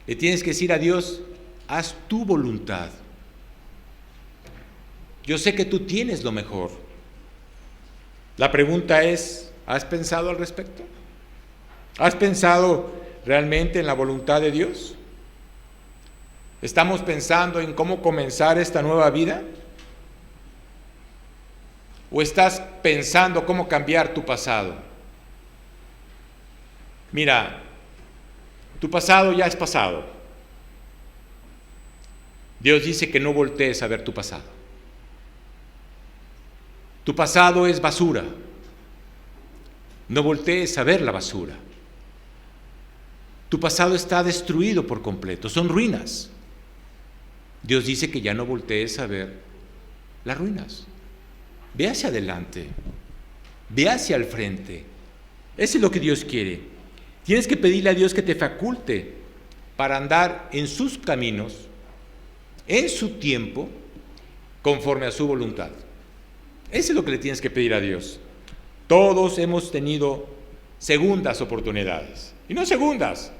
le tienes que decir a Dios, haz tu voluntad. Yo sé que tú tienes lo mejor. La pregunta es, ¿has pensado al respecto? ¿Has pensado realmente en la voluntad de Dios? ¿Estamos pensando en cómo comenzar esta nueva vida? ¿O estás pensando cómo cambiar tu pasado? Mira, tu pasado ya es pasado. Dios dice que no voltees a ver tu pasado. Tu pasado es basura. No voltees a ver la basura. Tu pasado está destruido por completo, son ruinas. Dios dice que ya no voltees a ver las ruinas. Ve hacia adelante, ve hacia el frente. Eso es lo que Dios quiere. Tienes que pedirle a Dios que te faculte para andar en sus caminos, en su tiempo, conforme a su voluntad. Eso es lo que le tienes que pedir a Dios. Todos hemos tenido segundas oportunidades. Y no segundas,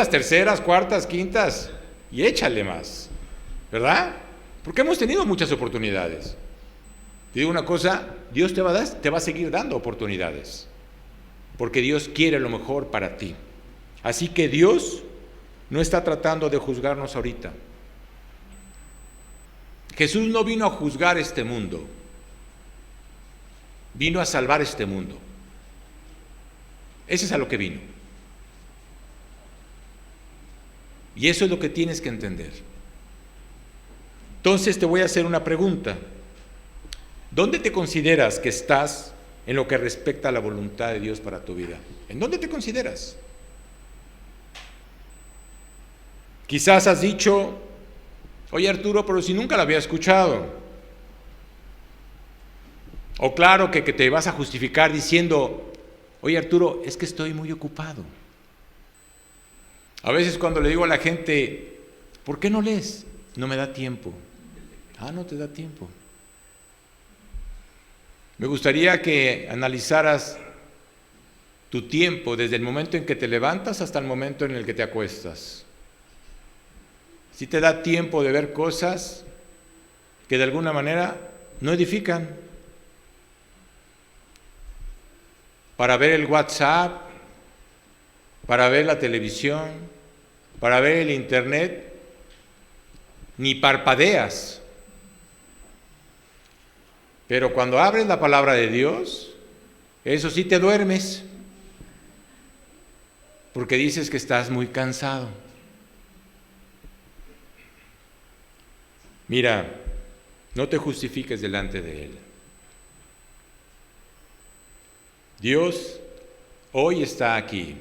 terceras, cuartas, quintas, y échale más, ¿verdad? Porque hemos tenido muchas oportunidades. Te digo una cosa, Dios te va a seguir dando oportunidades, porque Dios quiere lo mejor para ti. Así que Dios no está tratando de juzgarnos ahorita. Jesús no vino a juzgar este mundo, vino a salvar este mundo. Ese es a lo que vino. Y eso es lo que tienes que entender. Entonces te voy a hacer una pregunta. ¿Dónde te consideras que estás en lo que respecta a la voluntad de Dios para tu vida? ¿En dónde te consideras? Quizás has dicho, oye Arturo, pero si nunca la había escuchado. O claro que te vas a justificar diciendo, oye Arturo, es que estoy muy ocupado. A veces cuando le digo a la gente, ¿por qué no lees? No me da tiempo. Ah, no te da tiempo. Me gustaría que analizaras tu tiempo desde el momento en que te levantas hasta el momento en el que te acuestas. Si te da tiempo de ver cosas que de alguna manera no edifican. Para ver el WhatsApp, para ver la televisión, para ver el internet, ni parpadeas. Pero cuando abres la palabra de Dios, eso sí te duermes, porque dices que estás muy cansado. Mira, no te justifiques delante de Él. Dios hoy está aquí,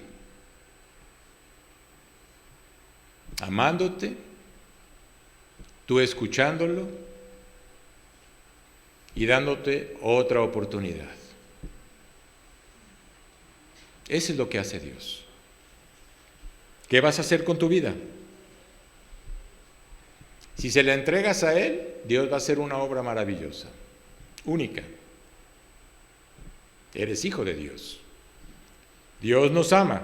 amándote, tú escuchándolo y dándote otra oportunidad. Eso es lo que hace Dios. ¿Qué vas a hacer con tu vida? Si se la entregas a Él, Dios va a hacer una obra maravillosa, única. Eres hijo de Dios. Dios nos ama.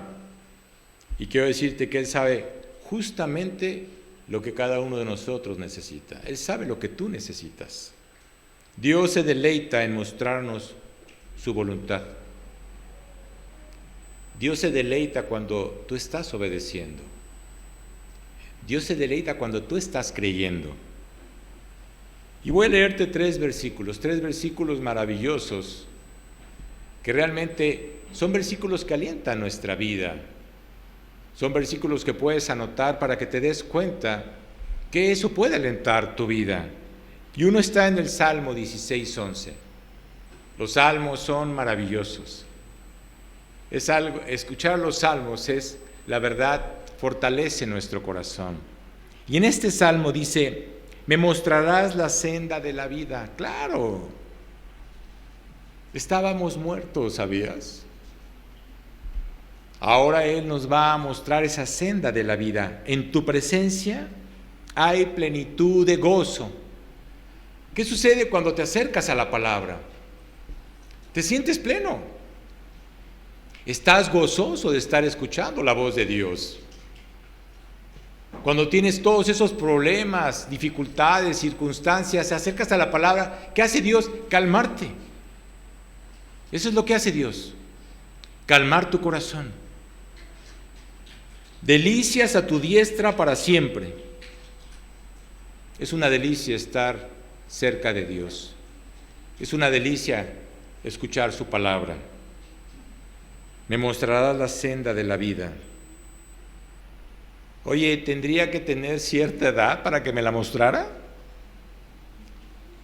Y quiero decirte que Él sabe justamente lo que cada uno de nosotros necesita. Él sabe lo que tú necesitas. Dios se deleita en mostrarnos su voluntad. Dios se deleita cuando tú estás obedeciendo. Dios se deleita cuando tú estás creyendo. Y voy a leerte tres versículos maravillosos, que realmente son versículos que alientan nuestra vida. Son versículos que puedes anotar para que te des cuenta que eso puede alentar tu vida. Y uno está en el Salmo 16:11. Los salmos son maravillosos. Escuchar los salmos es, la verdad, fortalece nuestro corazón. Y en este salmo dice, me mostrarás la senda de la vida. ¡Claro! Estábamos muertos, ¿sabías? Ahora Él nos va a mostrar esa senda de la vida. En tu presencia hay plenitud de gozo. ¿Qué sucede cuando te acercas a la palabra? Te sientes pleno. Estás gozoso de estar escuchando la voz de Dios. Cuando tienes todos esos problemas, dificultades, circunstancias, te acercas a la palabra, ¿qué hace Dios? Calmarte. Eso es lo que hace Dios. Calmar tu corazón. Delicias a tu diestra para siempre. Es una delicia estar cerca de Dios. Es una delicia escuchar su palabra. Me mostrarás la senda de la vida. Oye, ¿tendría que tener cierta edad para que me la mostrara?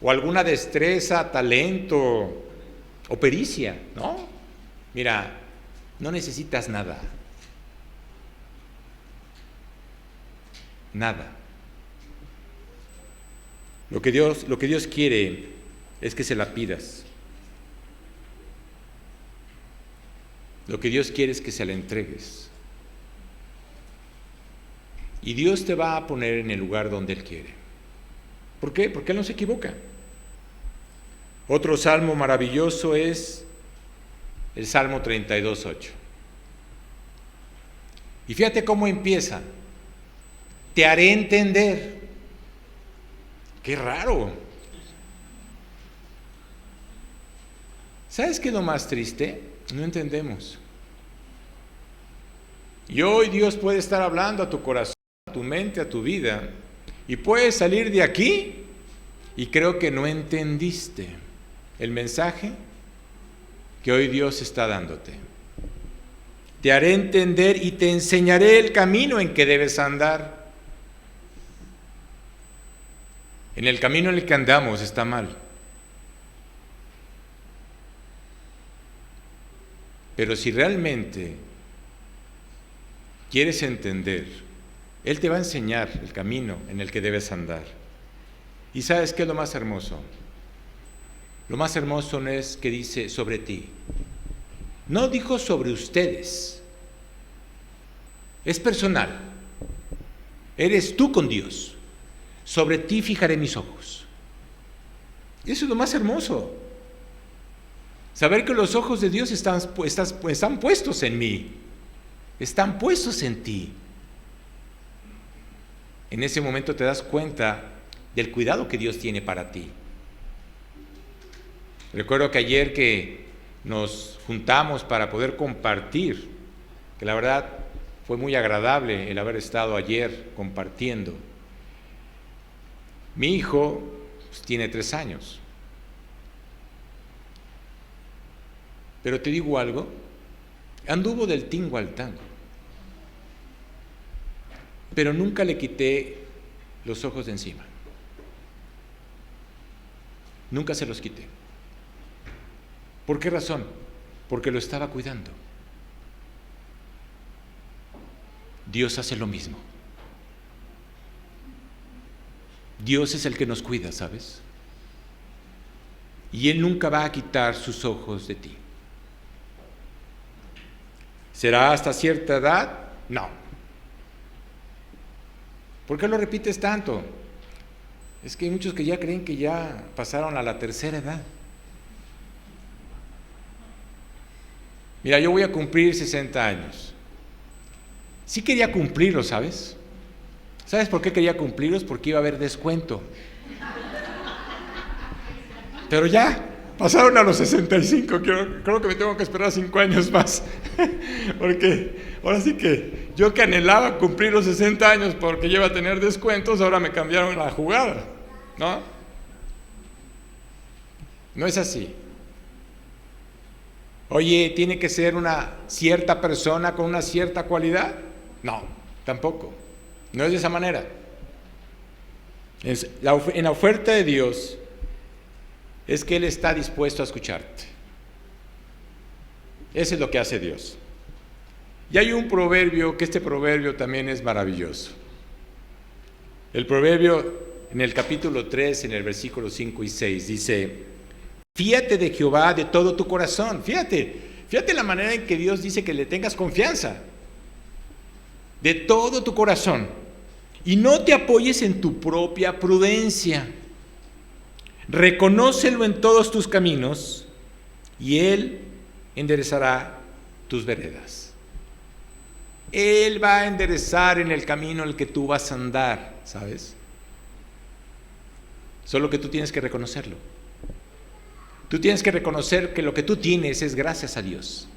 ¿O alguna destreza, talento o pericia? ¿No? Mira, no necesitas nada. Nada. Lo que Dios quiere es que se la pidas. Lo que Dios quiere es que se la entregues. Y Dios te va a poner en el lugar donde Él quiere. ¿Por qué? Porque Él no se equivoca. Otro salmo maravilloso es el Salmo 32:8. Y fíjate cómo empieza. Te haré entender. ¡Qué raro! ¿Sabes qué es lo más triste? No entendemos. Y hoy Dios puede estar hablando a tu corazón, a tu mente, a tu vida, y puedes salir de aquí y creo que no entendiste el mensaje que hoy Dios está dándote. Te haré entender y te enseñaré el camino en que debes andar. En el camino en el que andamos está mal. Pero si realmente quieres entender Él te va a enseñar el camino en el que debes andar. ¿Y sabes qué es lo más hermoso? Lo más hermoso no es que dice sobre ti. No dijo sobre ustedes. Es personal. Eres tú con Dios. Sobre ti fijaré mis ojos. Eso es lo más hermoso. Saber que los ojos de Dios están puestos en mí. Están puestos en ti. En ese momento te das cuenta del cuidado que Dios tiene para ti. Recuerdo que ayer que nos juntamos para poder compartir, que la verdad fue muy agradable el haber estado ayer compartiendo. Mi hijo tiene 3 años. Pero te digo algo, anduvo del tingo al tango. Pero nunca le quité los ojos de encima. Nunca se los quité. ¿Por qué razón? Porque lo estaba cuidando. Dios hace lo mismo. Dios es el que nos cuida, ¿sabes? Y Él nunca va a quitar sus ojos de ti. ¿Será hasta cierta edad? No. ¿Por qué lo repites tanto? Es que hay muchos que ya creen que ya pasaron a la tercera edad. Mira, yo voy a cumplir 60 años. Sí quería cumplirlos, ¿sabes? ¿Sabes por qué quería cumplirlos? Porque iba a haber descuento. Pero ya, pasaron a los 65, creo que me tengo que esperar 5 años más. Porque ahora sí que yo que anhelaba cumplir los 60 años porque iba a tener descuentos, ahora me cambiaron la jugada, ¿no? No es así. Oye, ¿tiene que ser una cierta persona con una cierta cualidad? No, tampoco. No es de esa manera. En la oferta de Dios es que Él está dispuesto a escucharte. Eso es lo que hace Dios. Y hay un proverbio, que este proverbio también es maravilloso. El proverbio en el capítulo 3, en el versículo 5 y 6, dice: fíate de Jehová de todo tu corazón. Fíjate la manera en que Dios dice que le tengas confianza. De todo tu corazón. Y no te apoyes en tu propia prudencia. Reconócelo en todos tus caminos y Él enderezará tus veredas. Él va a enderezar en el camino en el que tú vas a andar, ¿sabes? Solo que tú tienes que reconocerlo. Tú tienes que reconocer que lo que tú tienes es gracias a Dios.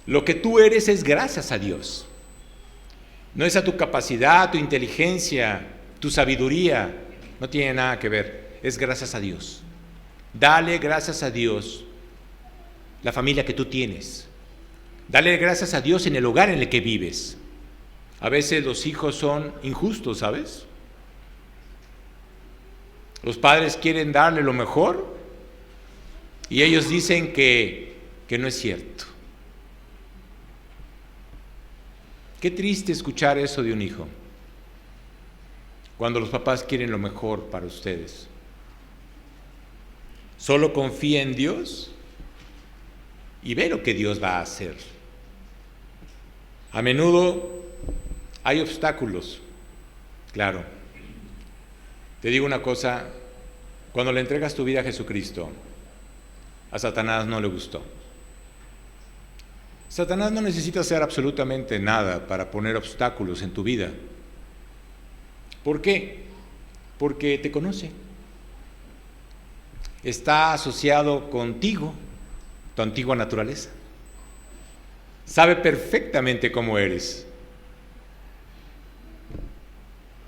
Lo que tú eres es gracias a Dios. No es a tu capacidad, tu inteligencia, tu sabiduría. No tiene nada que ver. Es gracias a Dios. Dale gracias a Dios la familia que tú tienes. Dale gracias a Dios en el hogar en el que vives. A veces los hijos son injustos, ¿sabes? Los padres quieren darle lo mejor y ellos dicen que no es cierto. Qué triste escuchar eso de un hijo, cuando los papás quieren lo mejor para ustedes. Solo confía en Dios y ve lo que Dios va a hacer. A menudo hay obstáculos, claro. Te digo una cosa, cuando le entregas tu vida a Jesucristo, a Satanás no le gustó. Satanás no necesita hacer absolutamente nada para poner obstáculos en tu vida. ¿Por qué? Porque te conoce. Está asociado contigo, tu antigua naturaleza. Sabe perfectamente cómo eres.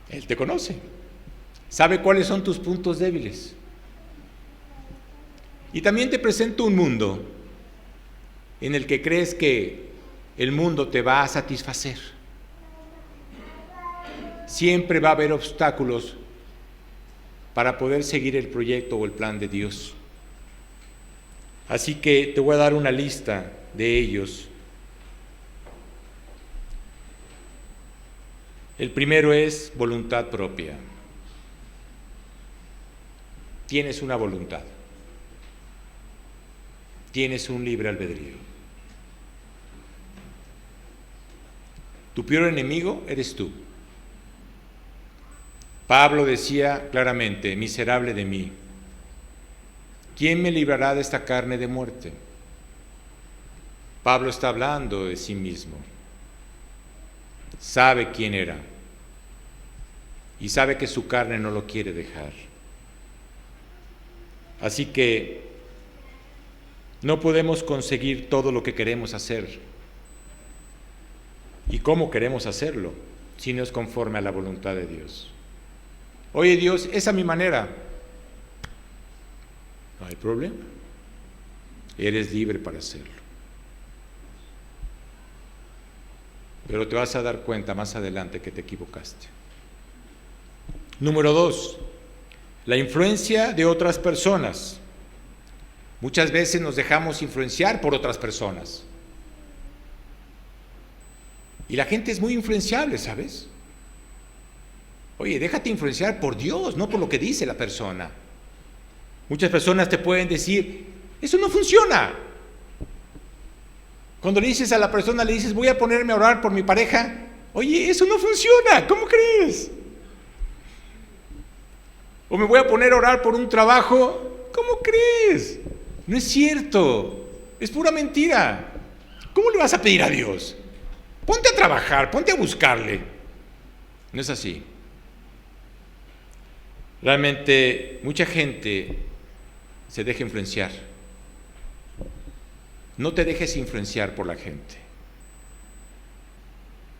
Él te conoce. Sabe cuáles son tus puntos débiles. Y también te presento un mundo en el que crees que el mundo te va a satisfacer. Siempre va a haber obstáculos para poder seguir el proyecto o el plan de Dios. Así que te voy a dar una lista de ellos. El primero es voluntad propia. Tienes una voluntad. Tienes un libre albedrío. Tu peor enemigo eres tú. Pablo decía claramente: miserable de mí, ¿quién me librará de esta carne de muerte? Pablo está hablando de sí mismo. Sabe quién era y sabe que su carne no lo quiere dejar. Así que no podemos conseguir todo lo que queremos hacer y cómo queremos hacerlo si no es conforme a la voluntad de Dios. Oye, Dios, esa es mi manera. No hay problema. Eres libre para hacerlo. Pero te vas a dar cuenta más adelante que te equivocaste. Número 2, la influencia de otras personas. Muchas veces nos dejamos influenciar por otras personas. Y la gente es muy influenciable, ¿sabes? Oye, déjate influenciar por Dios, no por lo que dice la persona. Muchas personas te pueden decir: eso no funciona. Cuando le dices a la persona, le dices: voy a ponerme a orar por mi pareja. Oye, eso no funciona, ¿cómo crees? O me voy a poner a orar por un trabajo. ¿Cómo crees? No es cierto, es pura mentira. ¿Cómo le vas a pedir a Dios? Ponte a trabajar, ponte a buscarle. No es así. Realmente mucha gente se deja influenciar. No te dejes influenciar por la gente.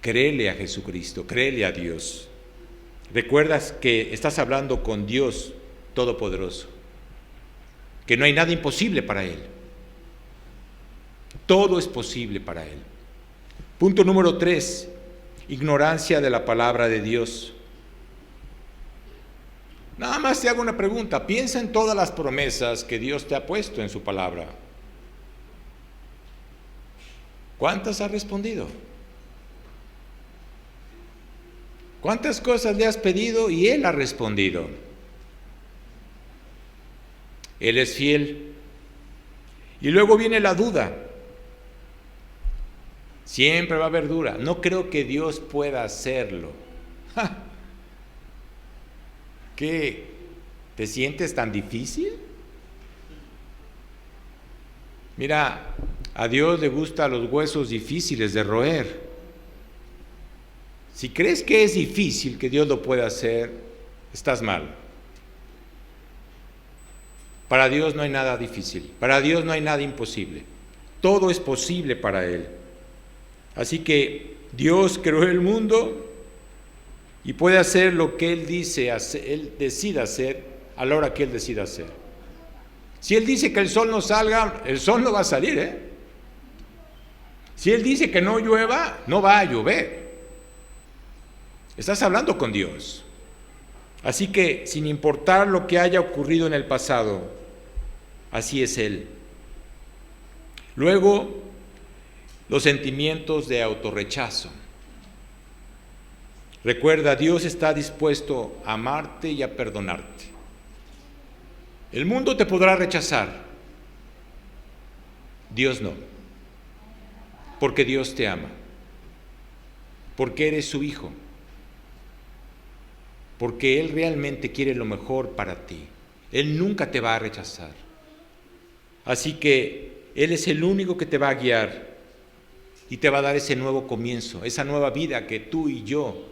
Créele a Jesucristo, créele a Dios. Recuerdas que estás hablando con Dios Todopoderoso, que no hay nada imposible para Él. Todo es posible para Él. Punto número 3, ignorancia de la palabra de Dios. Nada más te hago una pregunta, piensa en todas las promesas que Dios te ha puesto en su palabra. ¿Cuántas has respondido? ¿Cuántas cosas le has pedido y Él ha respondido? Él es fiel. Y luego viene la duda. Siempre va a haber duda. No creo que Dios pueda hacerlo. ¡Ja! ¿Qué? ¿Te sientes tan difícil? Mira, a Dios le gustan los huesos difíciles de roer. Si crees que es difícil que Dios lo pueda hacer, estás mal. Para Dios no hay nada difícil, para Dios no hay nada imposible. Todo es posible para Él. Así que Dios creó el mundo y puede hacer lo que Él dice, Él decida hacer a la hora que Él decida hacer. Si Él dice que el sol no salga, el sol no va a salir, ¿eh? Si Él dice que no llueva, no va a llover. Estás hablando con Dios. Así que, sin importar lo que haya ocurrido en el pasado, así es Él. Luego, los sentimientos de autorrechazo. Recuerda, Dios está dispuesto a amarte y a perdonarte. El mundo te podrá rechazar, Dios no, porque Dios te ama, porque eres su hijo, porque Él realmente quiere lo mejor para ti. Él nunca te va a rechazar. Así que Él es el único que te va a guiar y te va a dar ese nuevo comienzo, esa nueva vida que tú y yo,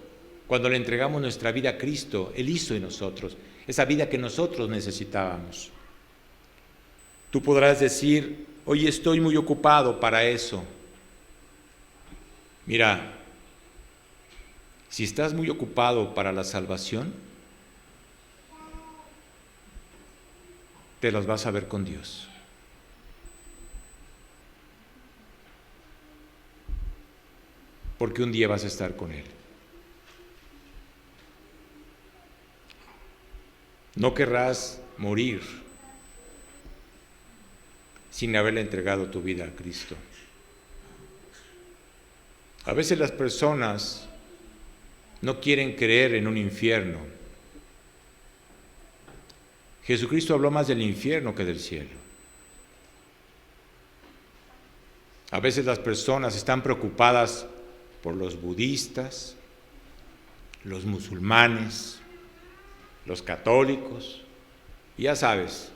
cuando le entregamos nuestra vida a Cristo, Él hizo en nosotros, esa vida que nosotros necesitábamos. Tú podrás decir: hoy estoy muy ocupado para eso. Mira, si estás muy ocupado para la salvación, te las vas a ver con Dios. Porque un día vas a estar con Él. No querrás morir sin haberle entregado tu vida a Cristo. A veces las personas no quieren creer en un infierno. Jesucristo habló más del infierno que del cielo. A veces las personas están preocupadas por los budistas, los musulmanes, los católicos, y ya sabes,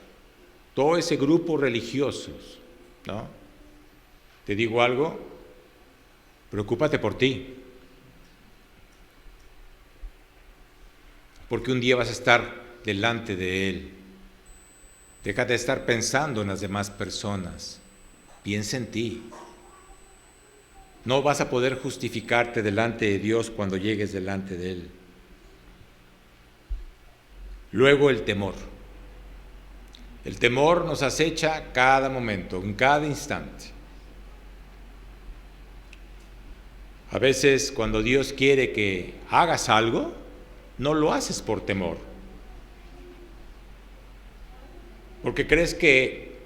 todo ese grupo religiosos, ¿no? Te digo algo, preocúpate por ti, porque un día vas a estar delante de Él. Deja de estar pensando en las demás personas, piensa en ti. No vas a poder justificarte delante de Dios cuando llegues delante de Él. Luego el temor. El temor nos acecha cada momento, en cada instante. A veces cuando Dios quiere que hagas algo, no lo haces por temor, porque crees que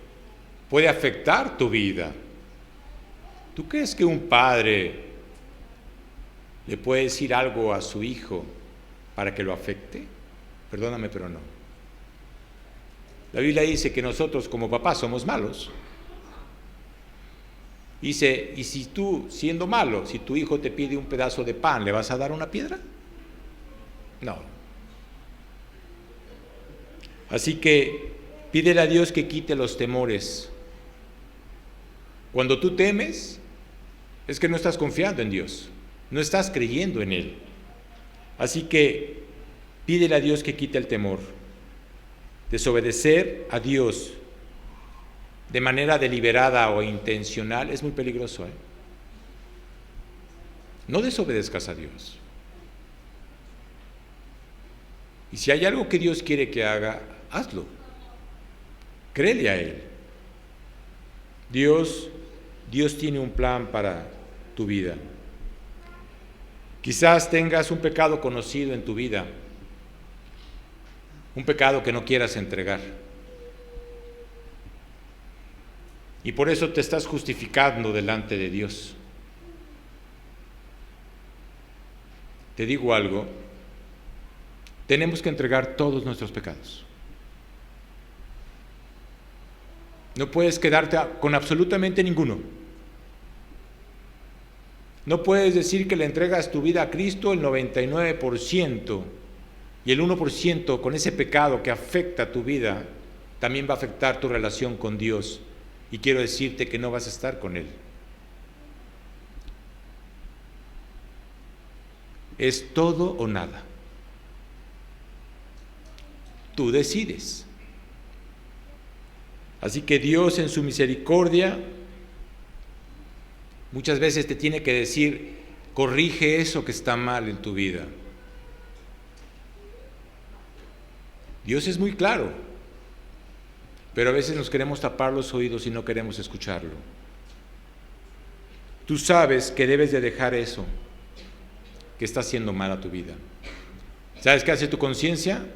puede afectar tu vida. ¿Tú crees que un padre le puede decir algo a su hijo para que lo afecte? Perdóname, pero no. La Biblia dice que nosotros como papás somos malos. Dice, y si tú, siendo malo, si tu hijo te pide un pedazo de pan, ¿le vas a dar una piedra? No. Así que pídele a Dios que quite los temores. Cuando tú temes, es que no estás confiando en Dios, no estás creyendo en Él. Así que pídele a Dios que quite el temor. Desobedecer a Dios de manera deliberada o intencional es muy peligroso, ¿eh? No desobedezcas a Dios. Y si hay algo que Dios quiere que haga, hazlo. Créele a Él. Dios tiene un plan para tu vida. Quizás tengas un pecado conocido en tu vida, un pecado que no quieras entregar. Y por eso te estás justificando delante de Dios. Te digo algo, tenemos que entregar todos nuestros pecados. No puedes quedarte con absolutamente ninguno. No puedes decir que le entregas tu vida a Cristo el 99% y el 1% con ese pecado que afecta tu vida también va a afectar tu relación con Dios. Y quiero decirte que no vas a estar con Él. Es todo o nada. Tú decides. Así que Dios en su misericordia muchas veces te tiene que decir, corrige eso que está mal en tu vida. Dios es muy claro, pero a veces nos queremos tapar los oídos y no queremos escucharlo. Tú sabes que debes de dejar eso que está haciendo mal a tu vida. ¿Sabes qué hace tu conciencia?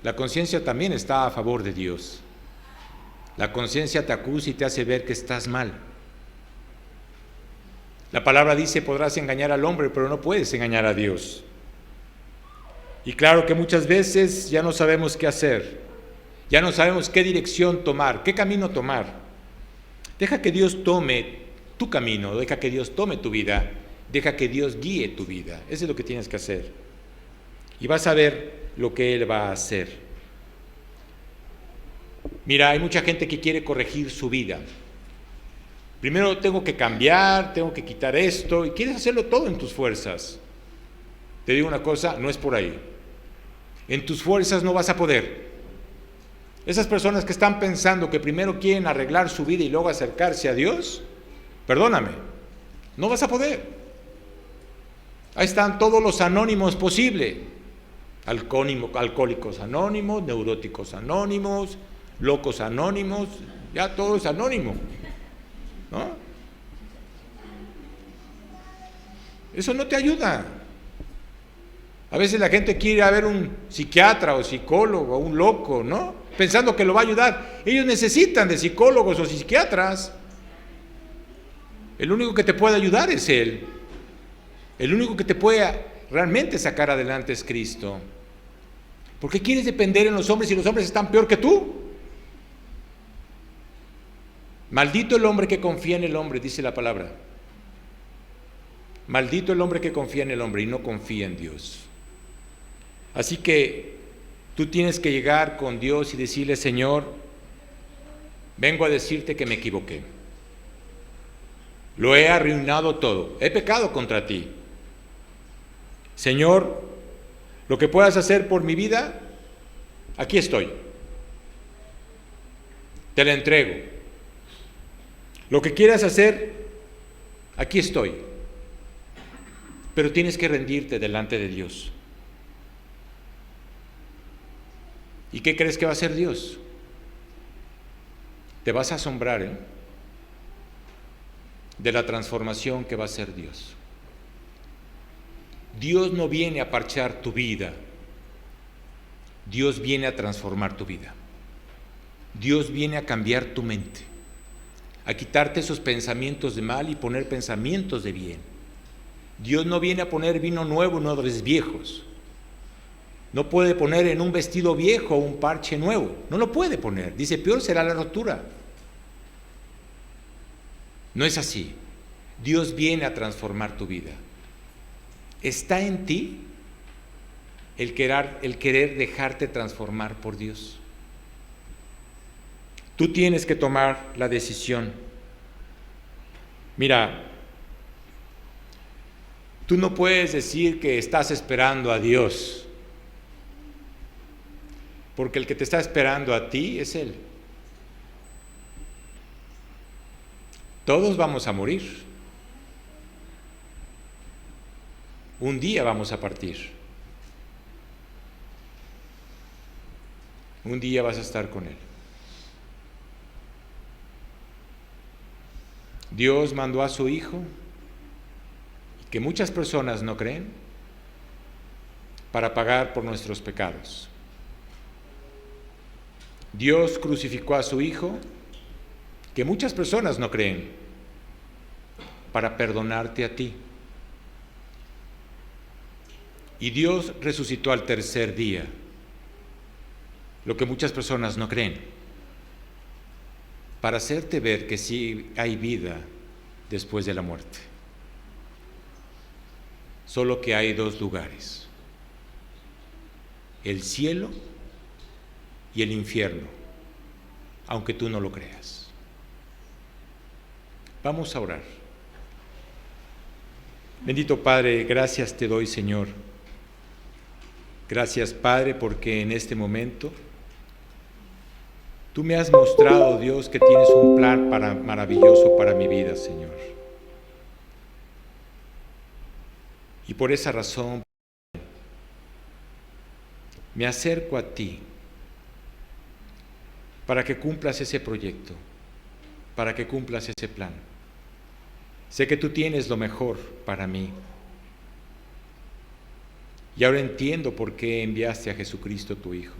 La conciencia también está a favor de Dios. La conciencia te acusa y te hace ver que estás mal. La palabra dice, podrás engañar al hombre, pero no puedes engañar a Dios. Y claro que muchas veces ya no sabemos qué hacer, ya no sabemos qué dirección tomar, qué camino tomar. Deja que Dios tome tu camino, deja que Dios tome tu vida, deja que Dios guíe tu vida. Eso es lo que tienes que hacer. Y vas a ver lo que Él va a hacer. Mira, hay mucha gente que quiere corregir su vida. Primero tengo que cambiar, tengo que quitar esto, y quieres hacerlo todo en tus fuerzas. Te digo una cosa, no es por ahí. En tus fuerzas no vas a poder. Esas personas que están pensando que primero quieren arreglar su vida y luego acercarse a Dios, perdóname, no vas a poder. Ahí están todos los anónimos posibles. Alcohólicos anónimos, neuróticos anónimos, locos anónimos, ya todo es anónimo, ¿no? Eso no te ayuda. A veces la gente quiere ir a ver un psiquiatra o psicólogo, un loco, ¿no? Pensando que lo va a ayudar. Ellos necesitan de psicólogos o psiquiatras. El único que te puede ayudar es Él. El único que te puede realmente sacar adelante es Cristo. ¿Por qué quieres depender en los hombres si los hombres están peor que tú? Maldito el hombre que confía en el hombre, dice la palabra. Maldito el hombre que confía en el hombre y no confía en Dios. Así que tú tienes que llegar con Dios y decirle: Señor, vengo a decirte que me equivoqué. Lo he arruinado todo. He pecado contra ti. Señor, lo que puedas hacer por mi vida, aquí estoy. Te la entrego. Lo que quieras hacer, aquí estoy. Pero tienes que rendirte delante de Dios. ¿Y qué crees que va a hacer Dios? Te vas a asombrar, de la transformación que va a hacer Dios. Dios no viene a parchar tu vida. Dios viene a transformar tu vida. Dios viene a cambiar tu mente, a quitarte esos pensamientos de mal y poner pensamientos de bien. Dios no viene a poner vino nuevo en odres viejos. No puede poner en un vestido viejo un parche nuevo. No lo puede poner. Dice: peor será la rotura. No es así. Dios viene a transformar tu vida. Está en ti el querer dejarte transformar por Dios. Tú tienes que tomar la decisión. Mira, tú no puedes decir que estás esperando a Dios, porque el que te está esperando a ti es Él. Todos vamos a morir. Un día vamos a partir. Un día vas a estar con Él. Dios mandó a su Hijo, que muchas personas no creen, para pagar por nuestros pecados. Dios crucificó a su Hijo, que muchas personas no creen, para perdonarte a ti. Y Dios resucitó al tercer día, lo que muchas personas no creen, para hacerte ver que sí hay vida después de la muerte. Solo que hay dos lugares: el cielo y el infierno, aunque tú no lo creas. Vamos a orar. Bendito Padre, gracias te doy, Señor. Gracias, Padre, porque en este momento tú me has mostrado, Dios, que tienes un plan maravilloso para mi vida, Señor. Y por esa razón me acerco a ti para que cumplas ese proyecto, para que cumplas ese plan. Sé que tú tienes lo mejor para mí. Y ahora entiendo por qué enviaste a Jesucristo, tu Hijo.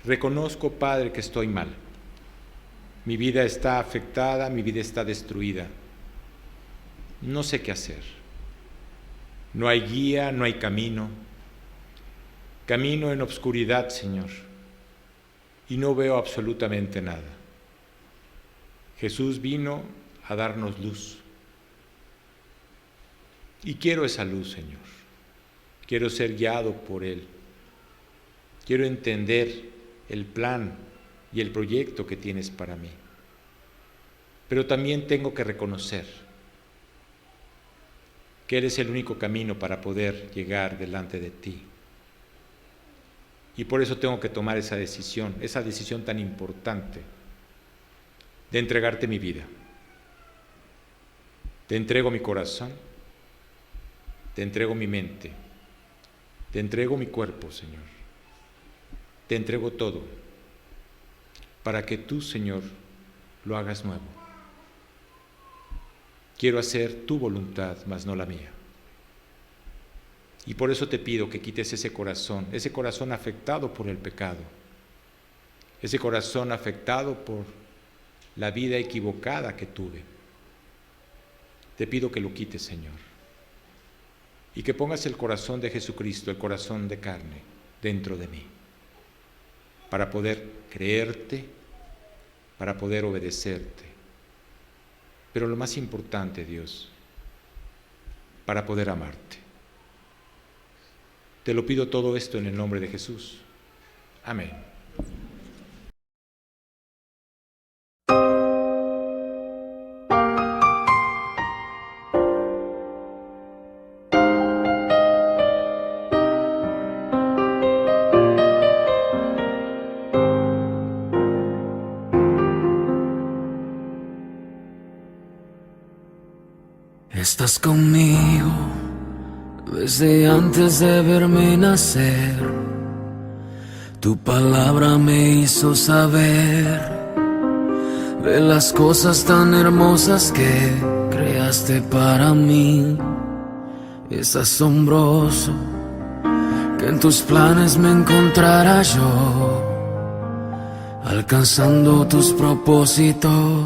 Reconozco, Padre, que estoy mal. Mi vida está afectada, mi vida está destruida. No sé qué hacer. No hay guía, no hay camino. Camino en obscuridad, Señor, y no veo absolutamente nada. Jesús vino a darnos luz. Y quiero esa luz, Señor. Quiero ser guiado por Él. Quiero entender el plan y el proyecto que tienes para mí. Pero también tengo que reconocer que eres el único camino para poder llegar delante de ti. Y por eso tengo que tomar esa decisión tan importante de entregarte mi vida. Te entrego mi corazón, te entrego mi mente, te entrego mi cuerpo, Señor. Te entrego todo para que tú, Señor, lo hagas nuevo. Quiero hacer tu voluntad, mas no la mía. Y por eso te pido que quites ese corazón afectado por el pecado, ese corazón afectado por la vida equivocada que tuve. Te pido que lo quites, Señor, y que pongas el corazón de Jesucristo, el corazón de carne, dentro de mí, para poder creerte, para poder obedecerte. Pero lo más importante, Dios, para poder amarte. Te lo pido todo esto en el nombre de Jesús. Amén. Estás conmigo desde antes de verme nacer. Tu palabra me hizo saber de las cosas tan hermosas que creaste para mí. Es asombroso que en tus planes me encontrara yo, alcanzando tus propósitos.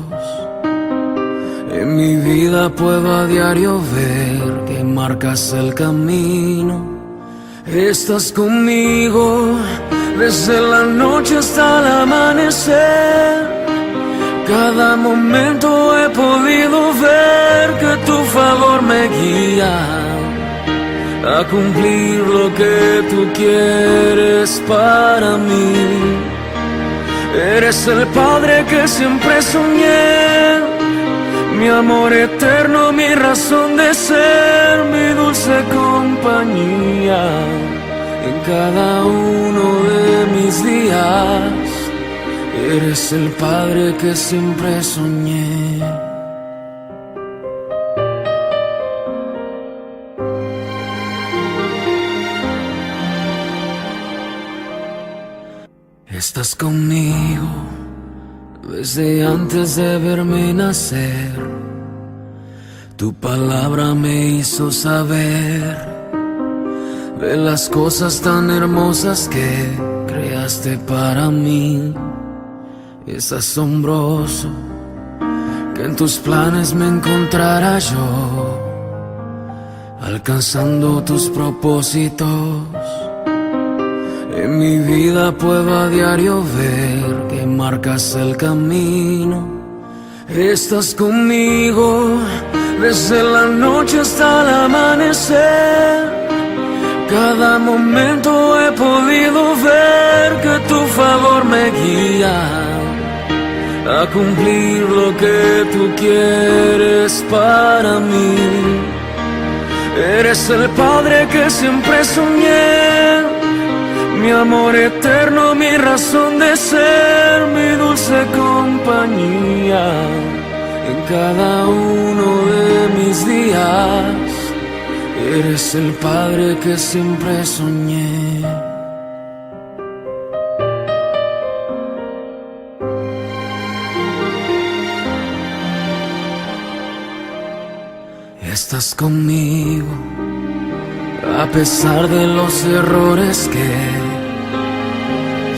En mi vida puedo a diario ver que marcas el camino. Estás conmigo desde la noche hasta el amanecer. Cada momento he podido ver que tu favor me guía a cumplir lo que tú quieres para mí. Eres el Padre que siempre soñé, mi amor eterno, mi razón de ser, mi dulce compañía en cada uno de mis días. Eres el Padre que siempre soñé. Estás conmigo desde antes de verme nacer. Tu palabra me hizo saber de las cosas tan hermosas que creaste para mí. Es asombroso que en tus planes me encontrara yo, alcanzando tus propósitos. En mi vida puedo a diario ver que marcas el camino. Estás conmigo desde la noche hasta el amanecer. Cada momento he podido ver que tu favor me guía a cumplir lo que tú quieres para mí. Eres el Padre que siempre soñé, mi amor eterno, mi razón de ser, mi dulce compañía en cada uno de mis días. Eres el Padre que siempre soñé. Estás conmigo a pesar de los errores que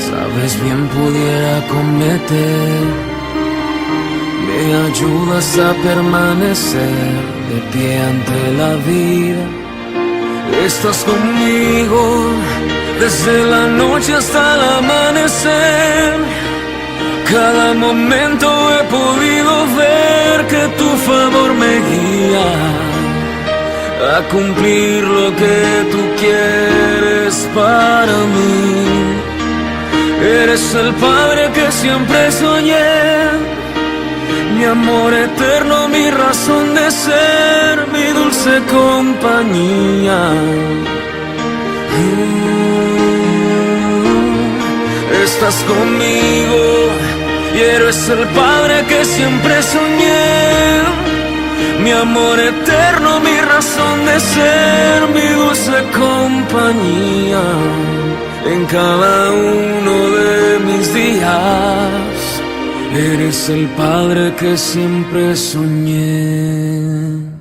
sabes bien pudiera cometer. Me ayudas a permanecer de pie ante la vida. Estás conmigo desde la noche hasta el amanecer. Cada momento he podido ver que tu favor me guía a cumplir lo que tú quieres para mí. Eres el Padre que siempre soñé, mi amor eterno, mi razón de ser, mi dulce compañía. Estás conmigo y eres el Padre que siempre soñé, mi amor eterno, mi razón de ser, mi dulce compañía en cada uno de mis días. Eres el Padre que siempre soñé.